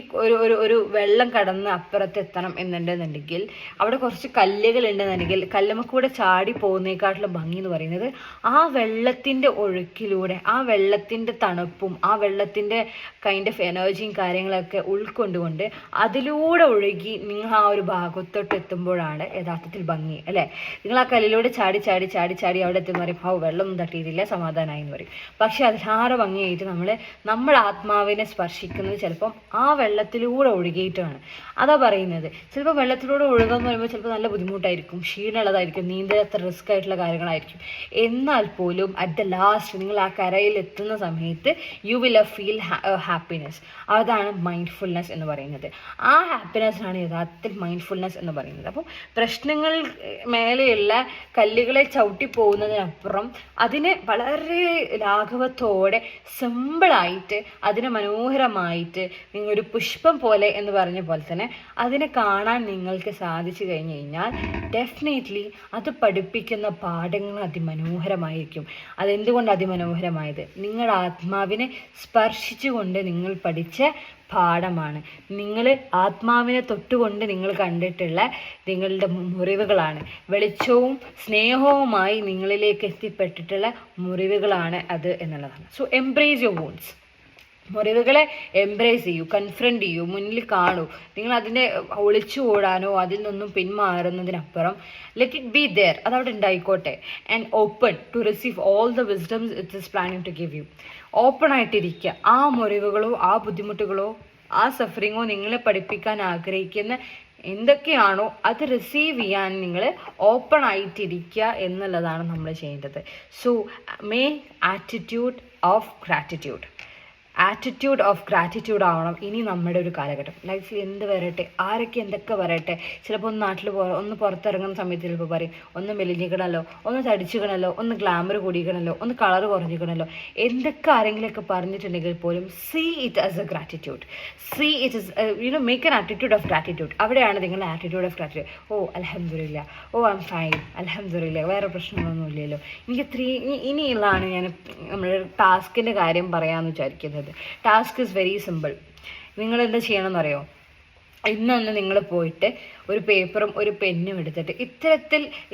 ഒരു വെള്ളം കടന്ന് അപ്പുറത്തെത്തണം എന്നുണ്ടെന്നുണ്ടെങ്കിൽ അവിടെ കുറച്ച് കല്ലുകൾ ഉണ്ടെന്നുണ്ടെങ്കിൽ കല്ലുമ്മക്കൂടെ ചാടി പോകുന്നതിനെക്കാട്ടിലും ഭംഗി എന്ന് പറയുന്നത് ആ വെള്ളത്തിൻ്റെ ഒഴുക്കിലൂടെ ആ വെള്ളത്തിൻ്റെ തണുപ്പും ആ വെള്ളത്തിൻ്റെ കൈൻഡ് ഓഫ് എനർജിയും കാര്യങ്ങളൊക്കെ ഉൾക്കൊണ്ടുകൊണ്ട് അതിലൂടെ ഒഴുകി നിങ്ങൾ ആ ഒരു ഭാഗത്തോട്ട് എത്തുമ്പോഴാണ് യഥാർത്ഥത്തിൽ ഭംഗി അല്ലേ. നിങ്ങൾ ആ കല്ലിലൂടെ ചാടി അവിടെ എത്തുന്ന പറയും വെള്ളമൊന്നും തട്ടിയിട്ടില്ല സമാധാനമായി എന്ന് പറയും. പക്ഷെ അതിലാറെ ഭംഗിയായിട്ട് നമ്മുടെ ആത്മാവിനെ സ്പർശിക്കുന്നത് ചിലപ്പം ആ വെള്ളത്തിലൂടെ ഒഴുകിയിട്ടാണ്. അതാ പറയുന്നത്. ചിലപ്പോൾ വെള്ളത്തിലൂടെ ഒഴുകുക എന്ന് പറയുമ്പോൾ ചിലപ്പോൾ നല്ല ബുദ്ധിമുട്ടായിരിക്കും, ക്ഷീണമുള്ളതായിരിക്കും, നീന്തലത്ര റിസ്ക് ആയിട്ടുള്ള കാര്യങ്ങളായിരിക്കും. എന്നാൽ പോലും അറ്റ് ദ ലാസ്റ്റ് നിങ്ങൾ ആ കരയിൽ എത്തുന്ന സമയത്ത് യു വിൽ ഫീൽ ഹാപ്പിനെസ്. അതാണ് മൈൻഡ്ഫുൾനെസ് എന്ന് പറയുന്നത്. ആ ഹാപ്പിനെസ്സാണ് യഥാർത്ഥത്തിൽ മൈൻഡ്ഫുൾനെസ് എന്ന് പറയുന്നത്. അപ്പം പ്രശ്നങ്ങൾ മേലെയുള്ള കല്ലുകളെ ചവിട്ടി പോകുന്നതിനപ്പുറം അതിനെ വളരെ ലാഘവത്തോടെ സിമ്പിളായിട്ട് അതിനെ മനോഹരമായിട്ട് നിങ്ങളൊരു പുഷ്പം പോലെ എന്ന് പറഞ്ഞ പോലെ തന്നെ അതിനെ കാണാൻ നിങ്ങൾക്ക് സാധിച്ചു കഴിഞ്ഞു കഴിഞ്ഞാൽ ഡെഫിനറ്റ്ലി അത് പഠിപ്പിക്കുന്ന പാഠങ്ങൾ അതിമനോഹരമായിരിക്കും. അതെന്തുകൊണ്ട് അതിമനോഹരമായത്? നിങ്ങളുടെ ആത്മാവിനെ സ്പർശിച്ചുകൊണ്ട് നിങ്ങൾ പഠിച്ച പാഠമാണ്. നിങ്ങൾ ആത്മാവിനെ തൊട്ടുകൊണ്ട് നിങ്ങൾ കണ്ടിട്ടുള്ള നിങ്ങളുടെ മുറിവുകളാണ്. വെളിച്ചവും സ്നേഹവുമായി നിങ്ങളിലേക്ക് എത്തിപ്പെട്ടിട്ടുള്ള മുറിവുകളാണ് അത് എന്നുള്ളതാണ്. So embrace your wounds. മുറിവുകളെ എംബ്രേസ് ചെയ്യൂ, കൺഫ്രണ്ട് ചെയ്യൂ, മുന്നിൽ കാണൂ. നിങ്ങൾ അതിനെ ഒളിച്ചു ഓടാനോ അതിൽ നിന്നും പിന്മാറുന്നതിനപ്പുറം ലെറ്റ് ഇറ്റ് ബി ദെയർ, അതവിടെ ഉണ്ടായിക്കോട്ടെ. And open to receive all the wisdoms it is planning to give you. Open ആയിട്ടിരിക്കുക. ആ മുറിവുകളോ ആ ബുദ്ധിമുട്ടുകളോ ആ സഫറിങ്ങോ നിങ്ങളെ പഠിപ്പിക്കാൻ ആഗ്രഹിക്കുന്ന എന്തൊക്കെയാണോ അത് റിസീവ് ചെയ്യാൻ നിങ്ങൾ ഓപ്പൺ ആയിട്ടിരിക്കുക എന്നുള്ളതാണ് നമ്മൾ ചെയ്യേണ്ടത്. So main attitude of gratitude. Attitude of gratitude ആവണം ഇനി നമ്മുടെ ഒരു കാലഘട്ടം. ലൈഫിൽ എന്ത് വരട്ടെ, ആരൊക്കെ എന്തൊക്കെ വരട്ടെ. ചിലപ്പോൾ ഒന്ന് നാട്ടിൽ ഒന്ന് പുറത്തിറങ്ങുന്ന സമയത്ത് ചിലപ്പോൾ പറയും ഒന്ന് മെലിഞ്ഞിക്കണല്ലോ, ഒന്ന് തടിച്ചിക്കണല്ലോ, ഒന്ന് ഗ്ലാമർ കൂടിക്കണല്ലോ, ഒന്ന് കളർ കുറഞ്ഞിക്കണല്ലോ. എന്തൊക്കെ ആരെങ്കിലുമൊക്കെ പറഞ്ഞിട്ടുണ്ടെങ്കിൽ പോലും see it as a gratitude. See it is make an attitude of gratitude. അവിടെയാണ് നിങ്ങളുടെ ആറ്റിറ്റ്യൂഡ് ഓഫ് ഗ്രാറ്റിറ്റ്യൂഡ്. ഓ അൽഹംദുലില്ലാ, ഓ ഐ എം ഫൈൻ, അൽഹംദുലില്ലാ, വേറെ പ്രശ്നങ്ങളൊന്നും ഇല്ലല്ലോ. എനിക്ക് ഇനിയുള്ളതാണ് ഞാൻ നമ്മുടെ ടാസ്കിൻ്റെ കാര്യം പറയാമെന്ന് വിചാരിക്കുന്നത്. Task is very simple. നിങ്ങൾ എന്താ ചെയ്യണമെന്ന് അറിയോ? ഇന്നൊന്ന് നിങ്ങൾ പോയിട്ട് ഒരു പേപ്പറും ഒരു പെന്നും എടുത്തിട്ട്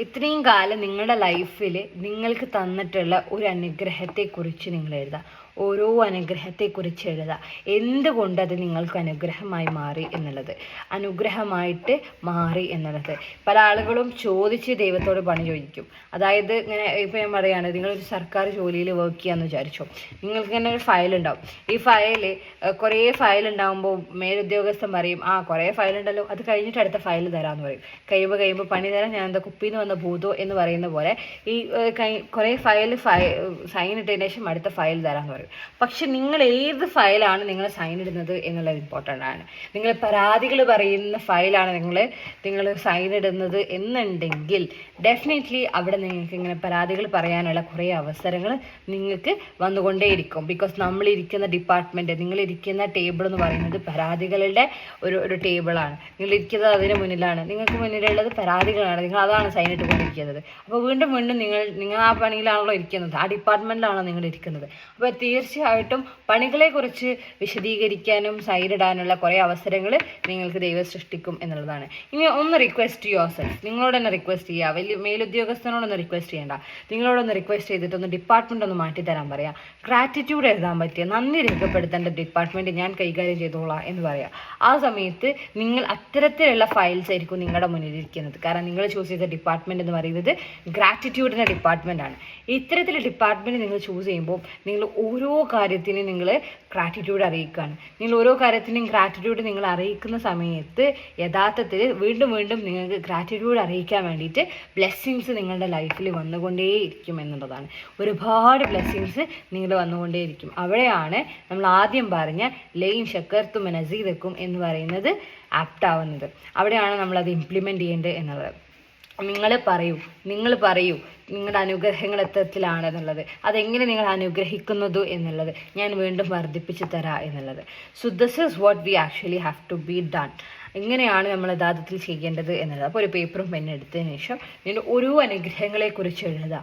ഇത്രയും കാലം നിങ്ങളുടെ ലൈഫിൽ നിങ്ങൾക്ക് തന്നിട്ടുള്ള ഒരു അനുഗ്രഹത്തെക്കുറിച്ച് നിങ്ങൾ എഴുതുക. ഓരോ അനുഗ്രഹത്തെക്കുറിച്ച് എഴുതുക. എന്തുകൊണ്ട് അത് നിങ്ങൾക്ക് അനുഗ്രഹമായി മാറി എന്നുള്ളത്, അനുഗ്രഹമായിട്ട് മാറി എന്നുള്ളത്. പല ആളുകളും ചോദിച്ച് ദൈവത്തോട് പണി ചോദിക്കും. അതായത് ഇങ്ങനെ ഇപ്പം ഞാൻ പറയുകയാണ്, നിങ്ങളൊരു സർക്കാർ ജോലിയിൽ വർക്ക് ചെയ്യാമെന്ന് വിചാരിച്ചു. നിങ്ങൾക്ക് തന്നെ ഒരു ഫയൽ ഉണ്ടാവും. ഈ ഫയല് കുറേ ഫയൽ ഉണ്ടാകുമ്പോൾ മേലുദ്യോഗസ്ഥൻ പറയും, കുറേ ഫയൽ ഉണ്ടല്ലോ, അത് കഴിഞ്ഞിട്ട് അടുത്ത ഫയൽ തരാമെന്ന് പറയും. കഴിയുമ്പോൾ പണി തരാം, ഞാൻ എന്താ കുപ്പിന്ന് വന്ന ഭൂതോ എന്ന് പറയുന്ന പോലെ ഈ കുറേ ഫയൽ സൈൻ ഇട്ടതിന് ശേഷം അടുത്ത ഫയൽ തരാമെന്ന് പറയും. പക്ഷെ നിങ്ങൾ ഏത് ഫയലാണ് നിങ്ങൾ സൈൻ ഇടുന്നത് എന്നുള്ളത് ഇമ്പോർട്ടൻ്റ് ആണ്. നിങ്ങൾ പരാതികൾ പറയുന്ന ഫയലാണ് നിങ്ങൾ സൈൻ ഇടുന്നത് എന്നുണ്ടെങ്കിൽ ഡെഫിനറ്റ്ലി അവിടെ നിങ്ങൾക്ക് ഇങ്ങനെ പരാതികൾ പറയാനുള്ള കുറേ അവസരങ്ങൾ നിങ്ങൾക്ക് വന്നുകൊണ്ടേയിരിക്കും. ബിക്കോസ് നമ്മളിരിക്കുന്ന ഡിപ്പാർട്ട്മെൻറ്റ്, നിങ്ങളിരിക്കുന്ന ടേബിൾ എന്ന് പറയുന്നത് പരാതികളുടെ ഒരു ടേബിളാണ്. നിങ്ങളിരിക്കുന്നത് അതിന് മുന്നിലാണ്, നിങ്ങൾക്ക് മുന്നിലുള്ളത് പരാതികളാണ്, നിങ്ങൾ അതാണ് സൈൻ ഇട്ടുകൊണ്ടിരിക്കുന്നത്. അപ്പോൾ വീണ്ടും നിങ്ങൾ ആ പണിയിലാണല്ലോ ഇരിക്കുന്നത്, ആ ഡിപ്പാർട്ട്മെൻറ്റിലാണല്ലോ നിങ്ങൾ ഇരിക്കുന്നത്. അപ്പോൾ തീർച്ചയായിട്ടും പണികളെക്കുറിച്ച് വിശദീകരിക്കാനും സൈൻ ഇടാനുള്ള കുറേ അവസരങ്ങൾ നിങ്ങൾക്ക് ദൈവം സൃഷ്ടിക്കും എന്നുള്ളതാണ്. ഇനി ഒന്ന് റിക്വസ്റ്റ് യുവർ സെൽഫ്, നിങ്ങളോട് തന്നെ റിക്വസ്റ്റ് ചെയ്യുക. വലിയ മേലുദ്യോഗസ്ഥനോടൊന്ന് റിക്വസ്റ്റ് ചെയ്യേണ്ട, നിങ്ങളോടൊന്ന് റിക്വസ്റ്റ് ചെയ്തിട്ടൊന്ന് ഡിപ്പാർട്ട്മെൻ്റ് ഒന്ന് മാറ്റിത്തരാൻ പറയാം. ഗ്രാറ്റിറ്റ്യൂഡ് എഴുതാൻ പറ്റിയ, നന്ദി രേഖപ്പെടുത്തേണ്ട ഡിപ്പാർട്ട്മെൻറ്റ് ഞാൻ കൈകാര്യം ചെയ്തോളാം എന്ന് പറയാം. ആ സമയത്ത് നിങ്ങൾ അത്തരത്തിലുള്ള ഫയൽസ് ആയിരിക്കും നിങ്ങളുടെ മുന്നിലിരിക്കുന്നത്. കാരണം നിങ്ങൾ ചൂസ് ചെയ്ത ഡിപ്പാർട്ട്മെൻറ്റ് എന്ന് പറയുന്നത് ഗ്രാറ്റിറ്റ്യൂഡിൻ്റെ ഡിപ്പാർട്ട്മെൻറ്റാണ്. ഇത്തരത്തിലുള്ള ഡിപ്പാർട്ട്മെൻറ്റ് നിങ്ങൾ ചൂസ് ചെയ്യുമ്പോൾ നിങ്ങൾ ഓരോ കാര്യത്തിനും നിങ്ങൾ ഗ്രാറ്റിറ്റ്യൂഡ് അറിയിക്കുകയാണ്. നിങ്ങൾ ഓരോ കാര്യത്തിനും ഗ്രാറ്റിറ്റ്യൂഡ് നിങ്ങൾ അറിയിക്കുന്ന സമയത്ത് യഥാർത്ഥത്തിൽ വീണ്ടും നിങ്ങൾക്ക് ഗ്രാറ്റിറ്റ്യൂഡ് അറിയിക്കാൻ വേണ്ടിയിട്ട് ബ്ലെസ്സിങ്സ് നിങ്ങളുടെ ലൈഫിൽ വന്നുകൊണ്ടേയിരിക്കും എന്നുള്ളതാണ്. ഒരുപാട് ബ്ലെസ്സിങ്സ് നിങ്ങൾ വന്നുകൊണ്ടേയിരിക്കും. അവിടെയാണ് നമ്മൾ ആദ്യം പറഞ്ഞ ലൈൻ ഷക്കർത്തും നസീദക്കും എന്ന് പറയുന്നത് ആപ്റ്റാവുന്നത്. അവിടെയാണ് നമ്മളത് ഇംപ്ലിമെൻറ്റ് ചെയ്യേണ്ടത് എന്നുള്ളത്. നിങ്ങൾ പറയൂ നിങ്ങളുടെ അനുഗ്രഹങ്ങൾ എത്രത്തിലാണെന്നുള്ളത്, അതെങ്ങനെ നിങ്ങൾ അനുഗ്രഹിക്കുന്നത് എന്നുള്ളത് ഞാൻ വീണ്ടും വർദ്ധിപ്പിച്ച് തരാം എന്നുള്ളത്. So this is what we actually have to be done. ഇങ്ങനെയാണ് നമ്മൾ യഥാർത്ഥത്തിൽ ചെയ്യേണ്ടത് എന്നുള്ളത്. അപ്പോൾ ഒരു പേപ്പറും പെന്നും എടുത്തതിന് ശേഷം നിങ്ങൾ ഓരോ അനുഗ്രഹങ്ങളെക്കുറിച്ച് എഴുതുക.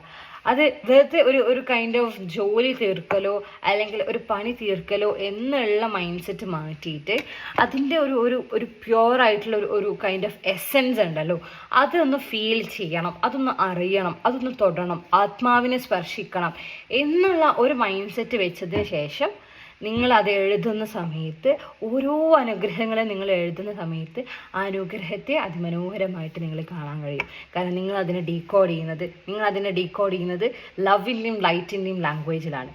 അത് വെറുതെ ഒരു കൈൻഡ് ഓഫ് ജോലി തീർക്കലോ അല്ലെങ്കിൽ ഒരു പണി തീർക്കലോ എന്നുള്ള മൈൻഡ് സെറ്റ് മാറ്റിയിട്ട് അതിൻ്റെ ഒരു പ്യുവറായിട്ടുള്ള ഒരു കൈൻഡ് ഓഫ് എസെൻസ് ഉണ്ടല്ലോ, അതൊന്ന് ഫീൽ ചെയ്യണം, അതൊന്ന് അറിയണം, അതൊന്ന് തൊടണം, ആത്മാവിനെ സ്പർശിക്കണം എന്നുള്ള ഒരു മൈൻഡ് സെറ്റ് വെച്ചതിന് ശേഷം നിങ്ങളത് എഴുതുന്ന സമയത്ത്, ഓരോ അനുഗ്രഹങ്ങളും നിങ്ങൾ എഴുതുന്ന സമയത്ത് ആ അനുഗ്രഹത്തെ അതിമനോഹരമായിട്ട് നിങ്ങൾ കാണാൻ കഴിയും. കാരണം നിങ്ങൾ അതിനെ ഡീകോഡ് ചെയ്യുന്നത് ലവിൻ്റെയും ലൈറ്റിൻ്റെയും ലാംഗ്വേജിലാണ്.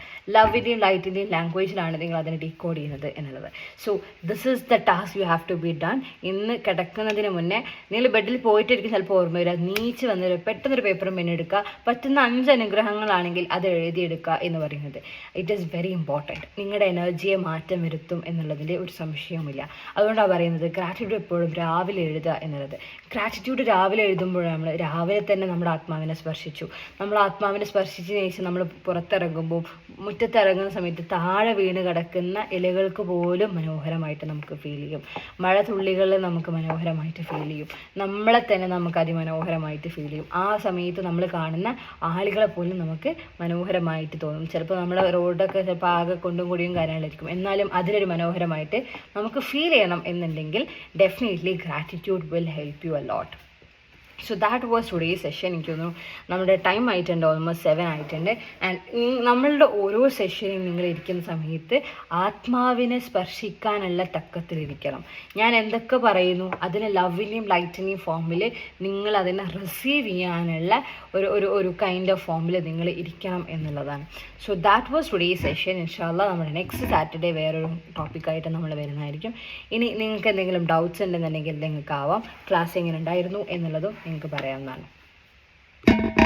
നിങ്ങൾ അതിനെ ഡീകോഡ് ചെയ്യുന്നത് എന്നുള്ളത്. So this is the task you have to be done. ഇന്ന് കിടക്കുന്നതിന് മുന്നേ നിങ്ങൾ ബെഡിൽ പോയിട്ടിരിക്കും, ചിലപ്പോൾ ഓർമ്മ വരിക, നീച്ച് വന്ന് പെട്ടെന്നൊരു പേപ്പറും പെൻ എടുക്കുക, പറ്റുന്ന 5 അനുഗ്രഹങ്ങളാണെങ്കിൽ അത് എഴുതിയെടുക്കുക എന്ന് പറയുന്നത് ഇറ്റ് ഈസ് വെരി ഇമ്പോർട്ടൻറ്റ്. നിങ്ങളുടെ എനർജിയെ മാറ്റം വരുത്തും എന്നുള്ളതിൽ ഒരു സംശയവുമില്ല. അതുകൊണ്ടാണ് പറയുന്നത് ഗ്രാറ്റിറ്റ്യൂഡ് എപ്പോഴും രാവിലെ എഴുതുക എന്നുള്ളത്. ഗ്രാറ്റിറ്റ്യൂഡ് രാവിലെ എഴുതുമ്പോഴാണ് നമ്മൾ രാവിലെ തന്നെ നമ്മുടെ ആത്മാവിനെ സ്പർശിച്ചു. നമ്മൾ ആത്മാവിനെ സ്പർശിച്ചതിന് ശേഷം നമ്മൾ പുറത്തിറങ്ങുമ്പോൾ, മുറ്റത്തിറങ്ങുന്ന സമയത്ത് താഴെ വീണ് കിടക്കുന്ന ഇലകൾക്ക് പോലും മനോഹരമായിട്ട് നമുക്ക് ഫീൽ ചെയ്യും. മഴ തുള്ളികൾ നമുക്ക് മനോഹരമായിട്ട് ഫീൽ ചെയ്യും. നമ്മളെ തന്നെ നമുക്ക് അതിമനോഹരമായിട്ട് ഫീൽ ചെയ്യും. ആ സമയത്ത് നമ്മൾ കാണുന്ന ആളുകളെ പോലും നമുക്ക് മനോഹരമായിട്ട് തോന്നും. ചിലപ്പോൾ നമ്മുടെ റോഡൊക്കെ ചിലപ്പോൾ ആകെ കൊണ്ടും കൂടിയും കാര്യങ്ങളായിരിക്കും, എന്നാലും അതിലൊരു മനോഹരമായിട്ട് നമുക്ക് ഫീൽ ചെയ്യണം എന്നുണ്ടെങ്കിൽ definitely gratitude will help you a lot. So that was today session. എനിക്ക് തോന്നുന്നു നമ്മുടെ ടൈം ആയിട്ടുണ്ട്, ഓൾമോസ്റ്റ് 7 ആയിട്ടുണ്ട്. ആൻഡ് നമ്മളുടെ ഓരോ സെഷനും നിങ്ങൾ ഇരിക്കുന്ന സമയത്ത് ആത്മാവിനെ സ്പർശിക്കാനുള്ള തക്കത്തിലിരിക്കണം. ഞാൻ എന്തൊക്കെ പറയുന്നു അതിന് ലവിൻ്റെയും ലൈറ്റിൻ്റെയും ഫോമിൽ നിങ്ങൾ അതിനെ റിസീവ് ചെയ്യാനുള്ള ഒരു കൈൻഡ് ഓഫ് ഫോമിൽ നിങ്ങൾ ഇരിക്കണം എന്നുള്ളതാണ്. So that was today session. ഇൻഷാല്ലാ നമ്മുടെ നെക്സ്റ്റ് സാറ്റർഡേ വേറൊരു ടോപ്പിക്കായിട്ട് നമ്മൾ വരുന്നതായിരിക്കും. ഇനി നിങ്ങൾക്ക് എന്തെങ്കിലും ഡൗട്ട്സ് ഉണ്ടെന്നുണ്ടെങ്കിൽ നിങ്ങൾക്ക് ആവാം. ക്ലാസ് എങ്ങനെ ഉണ്ടായിരുന്നു എന്നുള്ളതും നിങ്ങൾക്ക് പറയാവുന്നതാണ്.